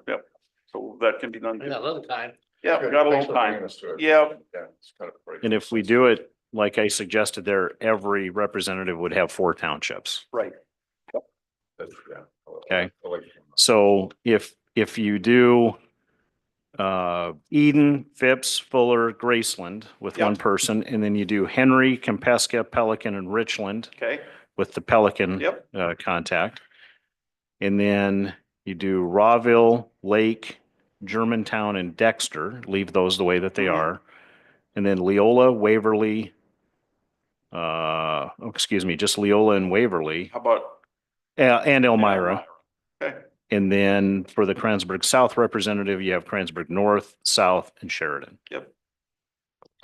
Speaker 13: So that can be done.
Speaker 6: We got a little time.
Speaker 13: Yeah, we got a
Speaker 1: Thanks
Speaker 13: little
Speaker 1: for
Speaker 13: time.
Speaker 1: bringing us to it.
Speaker 13: Yeah.
Speaker 1: Yeah, it's kind of breaking.
Speaker 8: And if we do it, like I suggested there, every representative would have 4 townships.
Speaker 13: Right.
Speaker 1: That's- yeah.
Speaker 8: Okay.
Speaker 1: I like it.
Speaker 8: So if you do Eden, Phipps, Fuller, Graceland with
Speaker 13: Yep.
Speaker 8: 1 person, and then you do Henry, Kempeska, Pelican, and Richland
Speaker 13: Okay,
Speaker 8: with the Pelican
Speaker 13: Yep.
Speaker 8: Contact. And then you do Rawville, Lake, Germantown, and Dexter, leave those the way that they
Speaker 13: Mhm.
Speaker 8: are. And then Leola, Waverly, just Leola and Waverly,
Speaker 13: how about?
Speaker 8: and Elmira.
Speaker 13: Okay,
Speaker 8: And then for the Kransberg South representative, you have Kransberg North, South, and Sheridan.
Speaker 13: yep.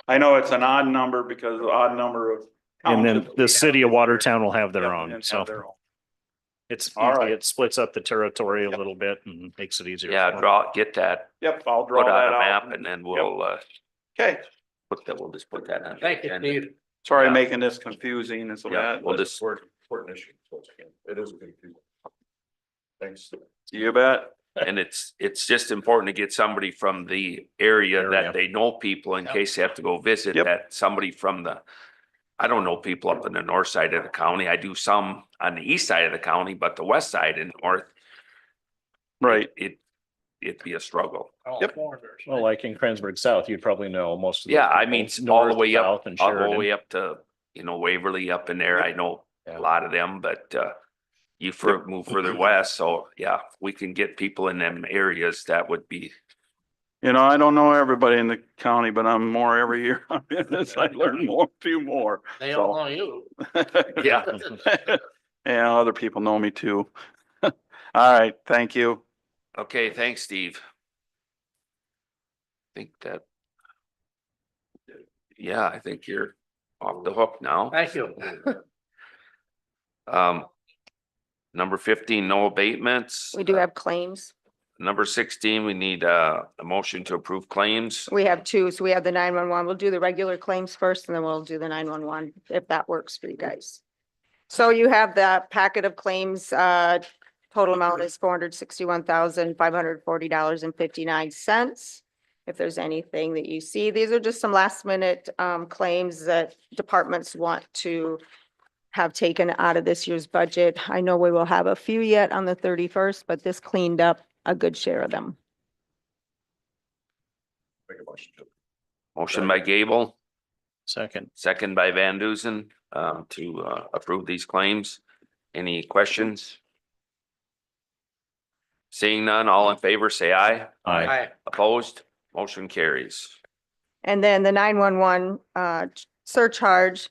Speaker 13: I know it's an odd number because the odd number of.
Speaker 8: And then
Speaker 13: townships
Speaker 8: the
Speaker 13: we
Speaker 8: city
Speaker 13: have
Speaker 8: of Watertown will have
Speaker 13: Yep,
Speaker 8: their
Speaker 13: and
Speaker 8: own,
Speaker 13: have
Speaker 8: so
Speaker 13: their own.
Speaker 8: it's
Speaker 13: All
Speaker 8: easy.
Speaker 13: right.
Speaker 8: It splits up the territory a little bit and makes it easier.
Speaker 3: Yeah,
Speaker 8: for them.
Speaker 3: get that,
Speaker 13: Yep, I'll draw
Speaker 3: put
Speaker 13: that
Speaker 3: on a
Speaker 13: out.
Speaker 3: map and then we'll,
Speaker 13: Okay,
Speaker 3: we'll just put that on.
Speaker 6: Thank you,
Speaker 3: And-
Speaker 6: Steve.
Speaker 13: sorry,
Speaker 3: Yeah.
Speaker 13: making this confusing and so
Speaker 3: Yeah,
Speaker 13: that.
Speaker 3: we'll
Speaker 1: That's
Speaker 3: just,
Speaker 1: important issue. So it is a good people. Thanks.
Speaker 13: You bet.
Speaker 3: and it's just important to get somebody from the area
Speaker 8: Area.
Speaker 3: that they know people in
Speaker 6: Yep.
Speaker 3: case they have to go visit,
Speaker 13: Yep.
Speaker 3: that somebody from the, I don't know people up in the north side of the county. I do some on the east side of the county, but the west side and north,
Speaker 13: Right,
Speaker 3: it'd be a struggle.
Speaker 6: All
Speaker 13: Yep.
Speaker 6: foreigners.
Speaker 8: Well, like in Kransberg South, you'd probably know most of. those
Speaker 3: Yeah, I
Speaker 8: people,
Speaker 3: mean, all the
Speaker 8: north,
Speaker 3: way up,
Speaker 8: south, and
Speaker 3: I'll go all the
Speaker 8: Sheridan.
Speaker 3: way up to, Waverly up in there. I know
Speaker 8: Yeah.
Speaker 3: a lot of them, but, move further west. So yeah, we can get people in them areas. That would be,
Speaker 13: I don't know everybody in the county, but I'm more every year. I'm in this, I learn more, a few more.
Speaker 6: They don't know you.
Speaker 3: yeah.
Speaker 13: Yeah, other people know me too. All right, thank you.
Speaker 3: Okay, thanks, Steve. Think that. Yeah, I think you're off the hook now.
Speaker 6: Thank you.
Speaker 3: Number 15, no abatements.
Speaker 11: We do have claims.
Speaker 3: Number 16, we need a motion to approve claims.
Speaker 11: We have 2, so we have the 911. We'll do the regular claims first and then we'll do the 911 if that works for you guys. So you have the packet of claims, total amount is $461,540.59. if there's anything that you see. These are just some last minute claims that departments want to have taken out of this year's budget. I know we will have a few yet on the 31st, but this cleaned up a good share of them.
Speaker 1: Make a motion to.
Speaker 3: Motion by Gable,
Speaker 8: Second.
Speaker 3: second by Van Duzen, to approve these claims. Any questions? Seeing none, all in favor, say aye.
Speaker 8: Aye.
Speaker 3: Opposed? Motion carries.
Speaker 11: And then the 911 surcharge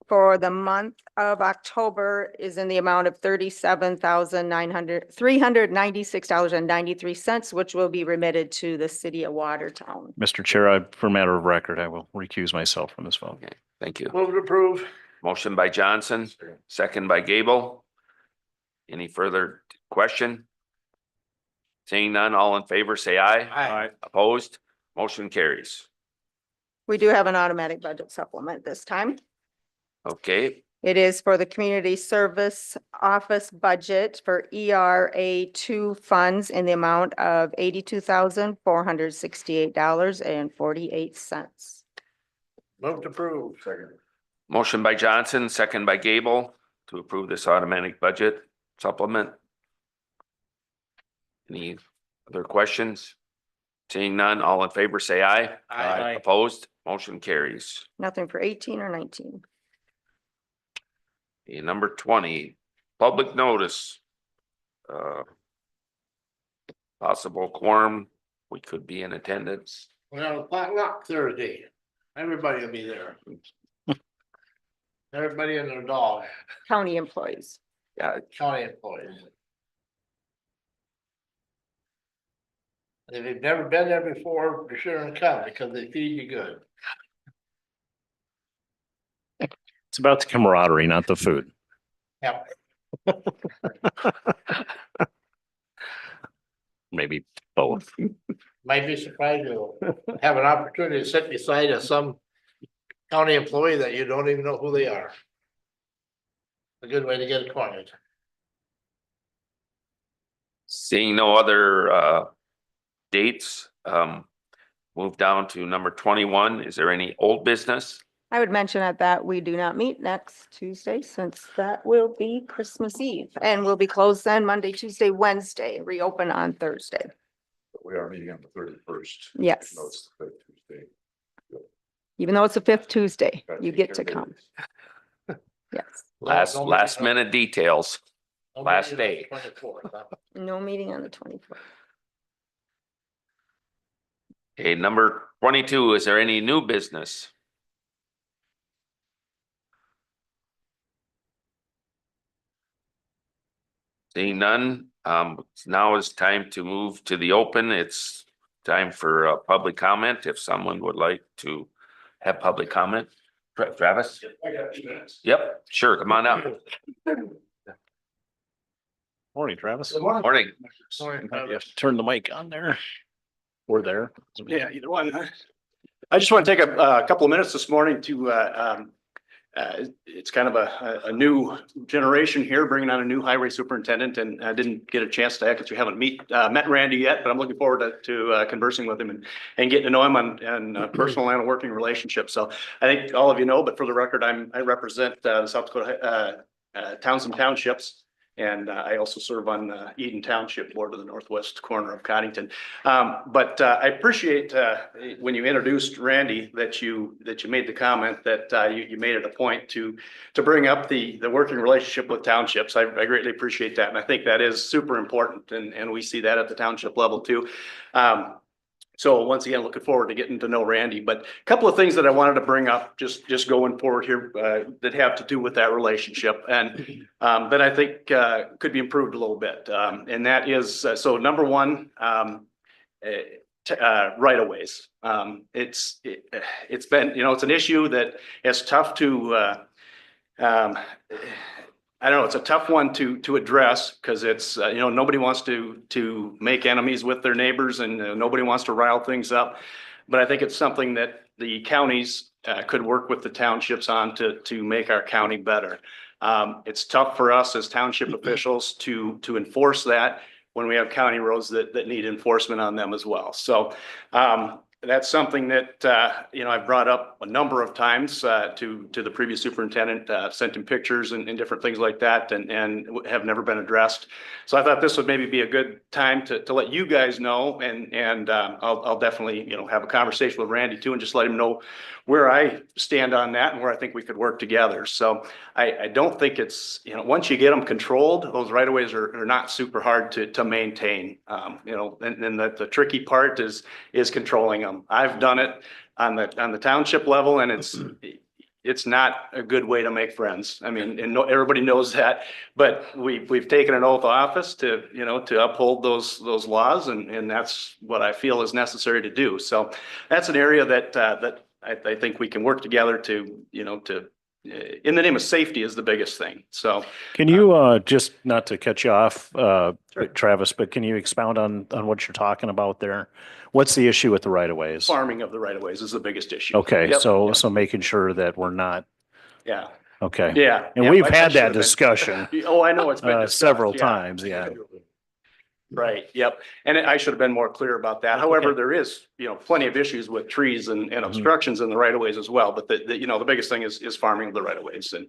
Speaker 11: for the month of October is in the amount of $396.93, which will be remitted to the city of Watertown.
Speaker 8: Mr. Chair, for matter of record, I will recuse myself from this vote.
Speaker 3: Okay, thank you.
Speaker 6: Move to approve.
Speaker 3: Motion by Johnson, second by Gable. Any further question? Seeing none, all in favor, say aye.
Speaker 6: Aye.
Speaker 3: Opposed? Motion carries.
Speaker 11: We do have an automatic budget supplement this time.
Speaker 3: Okay,
Speaker 11: It is for the Community Service Office budget for ERA2 funds in the amount of $82,468.48.
Speaker 6: Move to approve.
Speaker 1: Second.
Speaker 3: motion by Johnson, second by Gable to approve this automatic budget supplement. Any other questions? Seeing none, all in favor, say aye.
Speaker 6: Aye.
Speaker 3: Opposed? Motion carries.
Speaker 11: Nothing for 18 or 19.
Speaker 3: Okay, number 20, public notice. Possible quorum, we could be in attendance.
Speaker 6: We have a potluck Thursday. Everybody will be there. Everybody and their dog,
Speaker 11: County employees.
Speaker 3: Yeah,
Speaker 6: county employees. If you've never been there before, be sure and come because they feed you good.
Speaker 8: It's about the camaraderie, not the food.
Speaker 6: Yep.
Speaker 8: Maybe both.
Speaker 6: Might be surprised you'll have an opportunity to sit beside some county employee that you don't even know who they are. A good way to get acquainted.
Speaker 3: seeing no other dates, move down to number 21. Is there any old business?
Speaker 11: I would mention at that we do not meet next Tuesday since that will be Christmas Eve and we'll be closed then Monday, Tuesday, Wednesday, reopen on Thursday.
Speaker 1: We are meeting on the 31st.
Speaker 11: Yes.
Speaker 1: No, it's the 5th Tuesday.
Speaker 11: Even though it's the 5th Tuesday,
Speaker 1: Gotta
Speaker 11: you
Speaker 1: take
Speaker 11: get to
Speaker 1: care of
Speaker 11: come. Yes.
Speaker 3: Last minute details.
Speaker 6: No
Speaker 3: last
Speaker 6: meeting
Speaker 3: day.
Speaker 6: on the 24th, huh?
Speaker 11: No meeting on the 24th.
Speaker 3: Okay, number 22, is there any new business? Seeing none, now is time to move to the open. It's time for public comment. If someone would like to have public comment. Travis?
Speaker 6: I got a few minutes.
Speaker 3: Yep, sure, come on up.
Speaker 8: Morning, Travis.
Speaker 3: Morning.
Speaker 6: Sorry,
Speaker 8: You have to turn the mic on there. We're there.
Speaker 14: Yeah, either one. I just want to take a couple of minutes this morning to, it's kind of a new generation here, bringing on a new highway superintendent, and I didn't get a chance to, because we haven't met Randy yet, but I'm looking forward to conversing with him and getting to know him on personal and working relationships. So I think all of you know, but for the record, I represent the South Dakota Townsend Townships. And I also serve on Eden Township Board of the northwest corner of Codington. But I appreciate when you introduced Randy that you made the comment that you made it a point to bring up the working relationship with townships. I greatly appreciate that, and I think that is super important, and we see that at the township level too. So once again, looking forward to getting to know Randy, but a couple of things that I wanted to bring up just going forward here that have to do with that relationship and that I think could be improved a little bit. And that is, so number one, right of ways. It's been, it's an issue that is tough to, I don't know, it's a tough one to address because it's, nobody wants to make enemies with their neighbors and nobody wants to rile things up. But I think it's something that the counties could work with the townships on to make our county better. It's tough for us as township officials to enforce that when we have county roads that need enforcement on them as well. So that's something that, you know, I've brought up a number of times, to the previous superintendent, sent him pictures and different things like that and have never been addressed. So I thought this would maybe be a good time to let you guys know, and I'll definitely, you know, have a conversation with Randy too, and just let him know where I stand on that and where I think we could work together. So I don't think it's, you know, once you get them controlled, those right of ways are not super hard to maintain. You know, and the tricky part is controlling them. I've done it on the township level, and it's not a good way to make friends. I mean, and everybody knows that, but we've taken an oath of office to, you know, to uphold those laws, and that's what I feel is necessary to do. So that's an area that I think we can work together to, you know, in the name of safety is the biggest thing. So
Speaker 8: Can you, just not to cut you off,
Speaker 14: Sure.
Speaker 8: Travis, but can you expound on what you're talking about there? What's the issue with the right of ways?
Speaker 14: farming of the right of ways is the biggest issue.
Speaker 8: Okay,
Speaker 14: Yep,
Speaker 8: so,
Speaker 14: yep.
Speaker 8: so making sure that we're not,
Speaker 14: Yeah,
Speaker 8: okay.
Speaker 14: yeah.
Speaker 8: And
Speaker 14: yeah,
Speaker 8: we've
Speaker 14: I
Speaker 8: had
Speaker 14: should
Speaker 8: that
Speaker 14: have been-
Speaker 8: discussion,
Speaker 14: Oh, I know it's been discussed,
Speaker 8: several
Speaker 14: yeah.
Speaker 8: times, yeah.
Speaker 14: Right, yep. And I should have been more clear about that. However, there is, you know, plenty of issues with trees and obstructions in the right of ways as well. But you know, the biggest thing is farming of the right of ways. And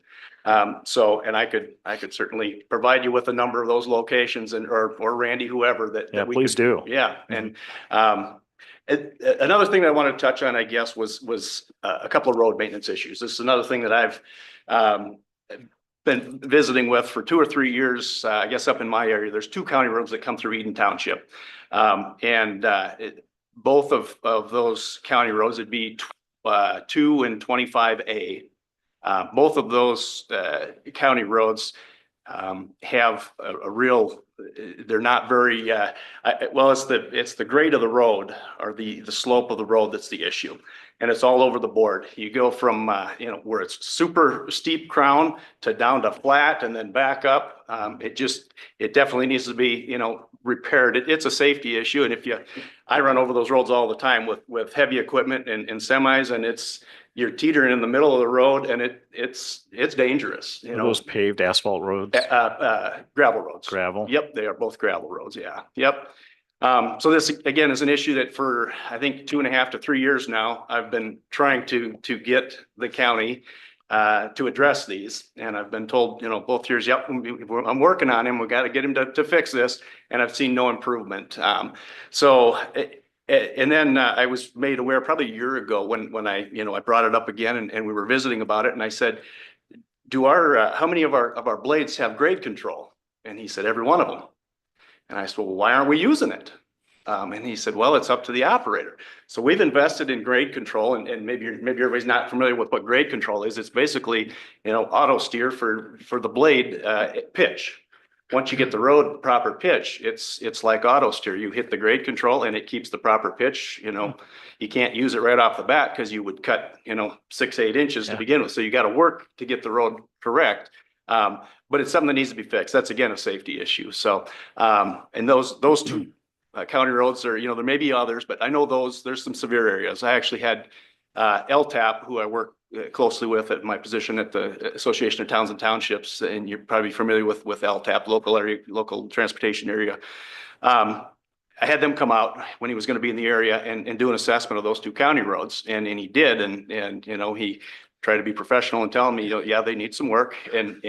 Speaker 14: so, and I could certainly provide you with a number of those locations or Randy, whoever that.
Speaker 8: Yeah,
Speaker 14: that we
Speaker 8: please
Speaker 14: could-
Speaker 8: do.
Speaker 14: Yeah, and another thing that I wanted to touch on, I guess, was a couple of road maintenance issues. This is another thing that I've been visiting with for 2 or 3 years. I guess up in my area, there's 2 county roads that come through Eden Township. Both of those county roads would be 2 and 25A. Both of those county roads have a real, they're not very, well, it's the grade of the road or the slope of the road that's the issue. And it's all over the board. You go from, you know, where it's super steep crown to down to flat and then back up. It definitely needs to be, you know, repaired. It's a safety issue. And I run over those roads all the time with heavy equipment and semis, and you're teetering in the middle of the road, and it's dangerous. You
Speaker 8: Are
Speaker 14: know,
Speaker 8: those paved asphalt roads?
Speaker 14: gravel roads.
Speaker 8: Gravel?
Speaker 14: Yep, they are both gravel roads. Yeah. Yep. So this again is an issue that for, I think, 2.5 to 3 years now, I've been trying to get the county to address these. And I've been told, you know, both years, yep, I'm working on him. We got to get him to fix this. And I've seen no improvement. And then I was made aware probably a year ago when I brought it up again and we were visiting about it. And I said, how many of our blades have grade control? And he said, every one of them. And I said, well, why aren't we using it? And he said, well, it's up to the operator. So we've invested in grade control, and maybe everybody's not familiar with what grade control is. It's basically, you know, auto steer for the blade pitch. Once you get the road proper pitch, it's like auto steer. You hit the grade control and it keeps the proper pitch. You know, you can't use it right off the bat because you would cut, you know, 6-8 inches to begin with. So you got to work to get the road correct. But it's something that needs to be fixed. That's again a safety issue. So, and those 2 county roads are, you know, there may be others, but I know there's some severe areas. I actually had LTAP, who I work closely with at my position at the Association of Towns and Townships, and you're probably familiar with LTAP, local transportation area. I had them come out when he was going to be in the area and do an assessment of those 2 county roads, and he did, and you know, he tried to be professional and telling me, you know, yeah, they need some work, and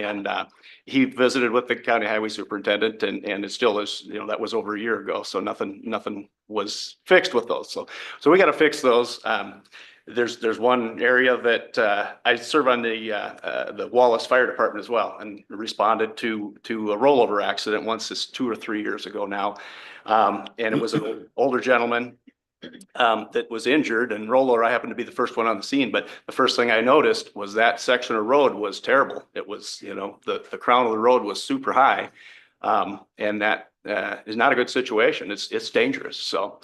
Speaker 14: he visited with the county highway superintendent, and it still is, you know, that was over a year ago, so nothing was fixed with those. So we got to fix those. There's one area that I serve on the Wallace Fire Department as well, and responded to a rollover accident once. It's 2 or 3 years ago now, and it was an older gentleman that was injured, and rollover. I happened to be the first one on the scene, but the first thing I noticed was that section of road was terrible. It was, you know, the crown of the road was super high, and that is not a good situation. It's dangerous. So.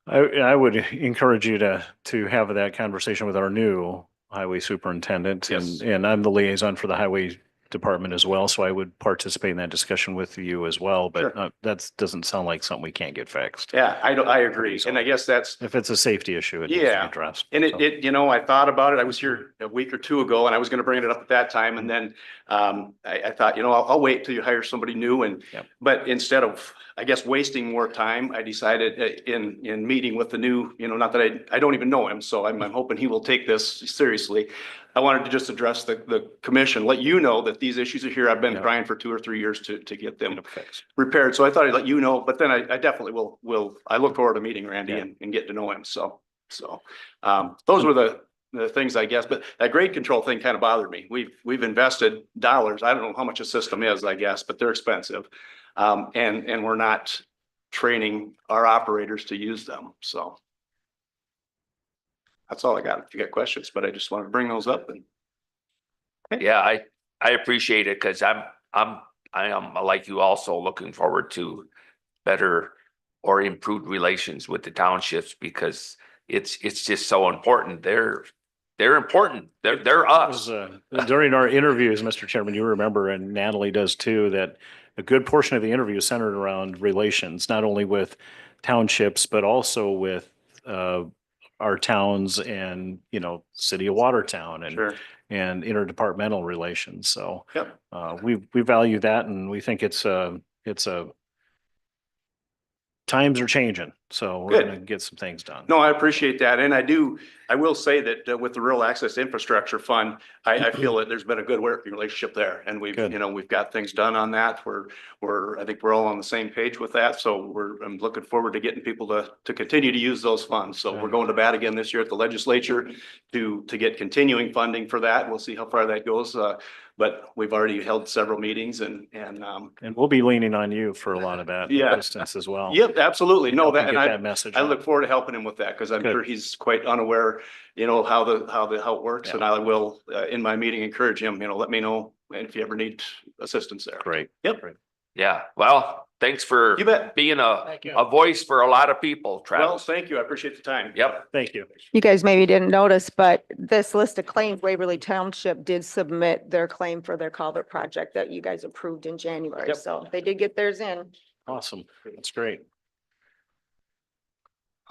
Speaker 8: I would encourage you to have that conversation with our new highway superintendent.
Speaker 14: Yes.
Speaker 8: And I'm the liaison for the highway department as well, so I would participate in that discussion with you as well, but
Speaker 14: Sure.
Speaker 8: that doesn't sound like something we can't get fixed.
Speaker 14: Yeah, I agree. And I guess that's,
Speaker 8: If it's a safety issue, it needs to be
Speaker 14: yeah.
Speaker 8: addressed.
Speaker 14: And
Speaker 8: So,
Speaker 14: you know, I thought about it. I was here a week or two ago and I was gonna bring it up at that time. And then I thought, you know, I'll wait till you hire somebody new and,
Speaker 8: Yep.
Speaker 14: but instead of, I guess, wasting more time, I decided in meeting with the new, you know, not that I don't even know him, so I'm hoping he will take this seriously. I wanted to just address the commission, let you know that these issues are here. I've been
Speaker 8: Yep.
Speaker 14: trying for 2 or 3 years to get them
Speaker 8: fixed.
Speaker 14: repaired. So I thought I'd let you know, but then I definitely will, I look forward to meeting Randy
Speaker 8: Yeah.
Speaker 14: and getting to know him. So those were the things, I guess, but that grade control thing kind of bothered me. We've invested dollars. I don't know how much a system is, I guess, but they're expensive. And we're not training our operators to use them. So that's all I got. If you got questions, but I just wanted to bring those up and
Speaker 3: Yeah, I appreciate it because I am like you also looking forward to better or improved relations with the townships because it's just so important. They're important. They're us.
Speaker 8: During our interviews, Mr. Chairman, you remember, and Natalie does too, that a good portion of the interview is centered around relations, not only with townships, but also with our towns and, you know, city of Watertown and
Speaker 14: sure.
Speaker 8: and interdepartmental relations. So
Speaker 14: Yep.
Speaker 8: we value that, and we think it's a times are changing, so we're
Speaker 14: Good.
Speaker 8: gonna get some things done.
Speaker 14: No, I appreciate that. And I will say that with the Rural Access Infrastructure Fund, I feel that there's been a good working relationship there. And we've,
Speaker 8: Good.
Speaker 14: you know, we've got things done on that. I think we're all on the same page with that. So I'm looking forward to getting people to continue to use those funds. So we're going to bat again this year at the legislature to get continuing funding for that. We'll see how far that goes. But we've already held several meetings and
Speaker 8: we'll be leaning on you for a lot of that
Speaker 14: Yeah.
Speaker 8: assistance as well.
Speaker 14: Yep, absolutely. No,
Speaker 8: Help
Speaker 14: that,
Speaker 8: get
Speaker 14: and
Speaker 8: that message
Speaker 14: I
Speaker 8: out.
Speaker 14: look forward to helping him with that because I'm
Speaker 8: Good.
Speaker 14: sure he's quite unaware, you know, how it works.
Speaker 8: Yeah.
Speaker 14: And I will, in my meeting, encourage him, you know, let me know if you ever need assistance there.
Speaker 8: Great.
Speaker 14: Yep.
Speaker 8: Great.
Speaker 3: Yeah. Well, thanks for
Speaker 14: You bet.
Speaker 3: being
Speaker 8: Thank you.
Speaker 3: a voice for a lot of people,
Speaker 14: Well,
Speaker 3: Travis.
Speaker 14: thank you. I appreciate the time.
Speaker 3: Yep.
Speaker 8: Thank you.
Speaker 11: You guys maybe didn't notice, but this list of claims, Waverly Township did submit their claim for their culvert project that you guys approved in January.
Speaker 14: Yep.
Speaker 11: So they did get theirs in.
Speaker 8: Awesome. That's great.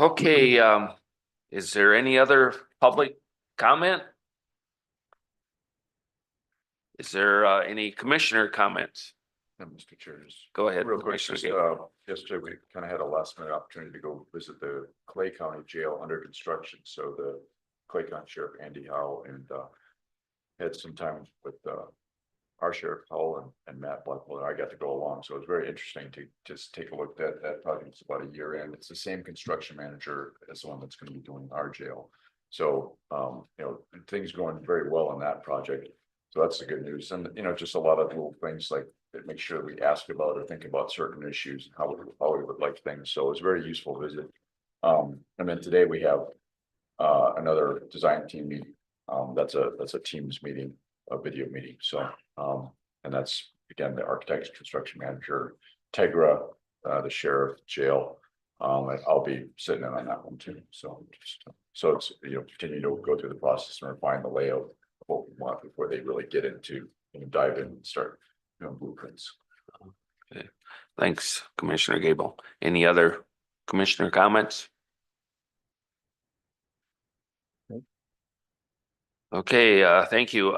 Speaker 3: Okay, is there any other public comment? Is there any commissioner comments?
Speaker 1: Mr. Chair, just
Speaker 3: Go ahead.
Speaker 1: real quick,
Speaker 3: Commissioner
Speaker 1: just,
Speaker 3: Gable.
Speaker 1: yesterday we kind of had a last minute opportunity to go visit the Clay County Jail under construction. So the Clay County Sheriff Andy Howe and had some time with our Sheriff Howell and Matt Blackwell. I got to go along. So it was very interesting to just take a look at that project. It's about a year in. It's the same construction manager as the one that's going to be doing our jail. So, you know, things going very well on that project. So that's the good news. And, you know, just a lot of little things like that make sure we ask about or think about certain issues, how we would like things. So it was a very useful visit. And then today we have another design team meeting. That's a Teams meeting, a video meeting. So, and that's again, the architect, construction manager, Tegra, the sheriff, jail. And I'll be sitting in on that one too. So just, so it's, you know, continue to go through the process and refine the layout of what we want before they really get into, you know, dive in and start doing blueprints.
Speaker 3: Okay. Thanks, Commissioner Gable. Any other commissioner comments? Okay, thank you.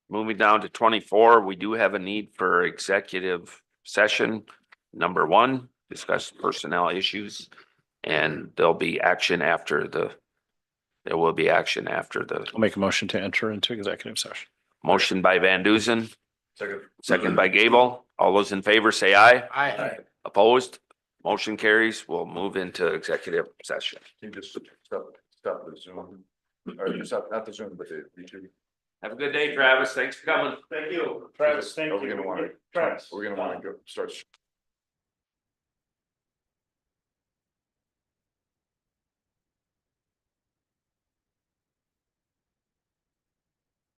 Speaker 3: Moving down to 24, we do have a need for executive session. Number 1, discuss personnel issues. And there will be action after the
Speaker 8: I'll make a motion to enter into executive session.
Speaker 3: motion by Van Duzen,
Speaker 1: Second.
Speaker 3: second by Gable. All those in favor say aye.
Speaker 14: Aye.
Speaker 3: Opposed? Motion carries. We'll move into executive session.
Speaker 1: Can you just stop the Zoom, or just stop, not the Zoom, but the YouTube?
Speaker 3: Have a good day, Travis. Thanks for coming.
Speaker 14: Thank you.
Speaker 1: Travis, thank you. We're gonna wanna go start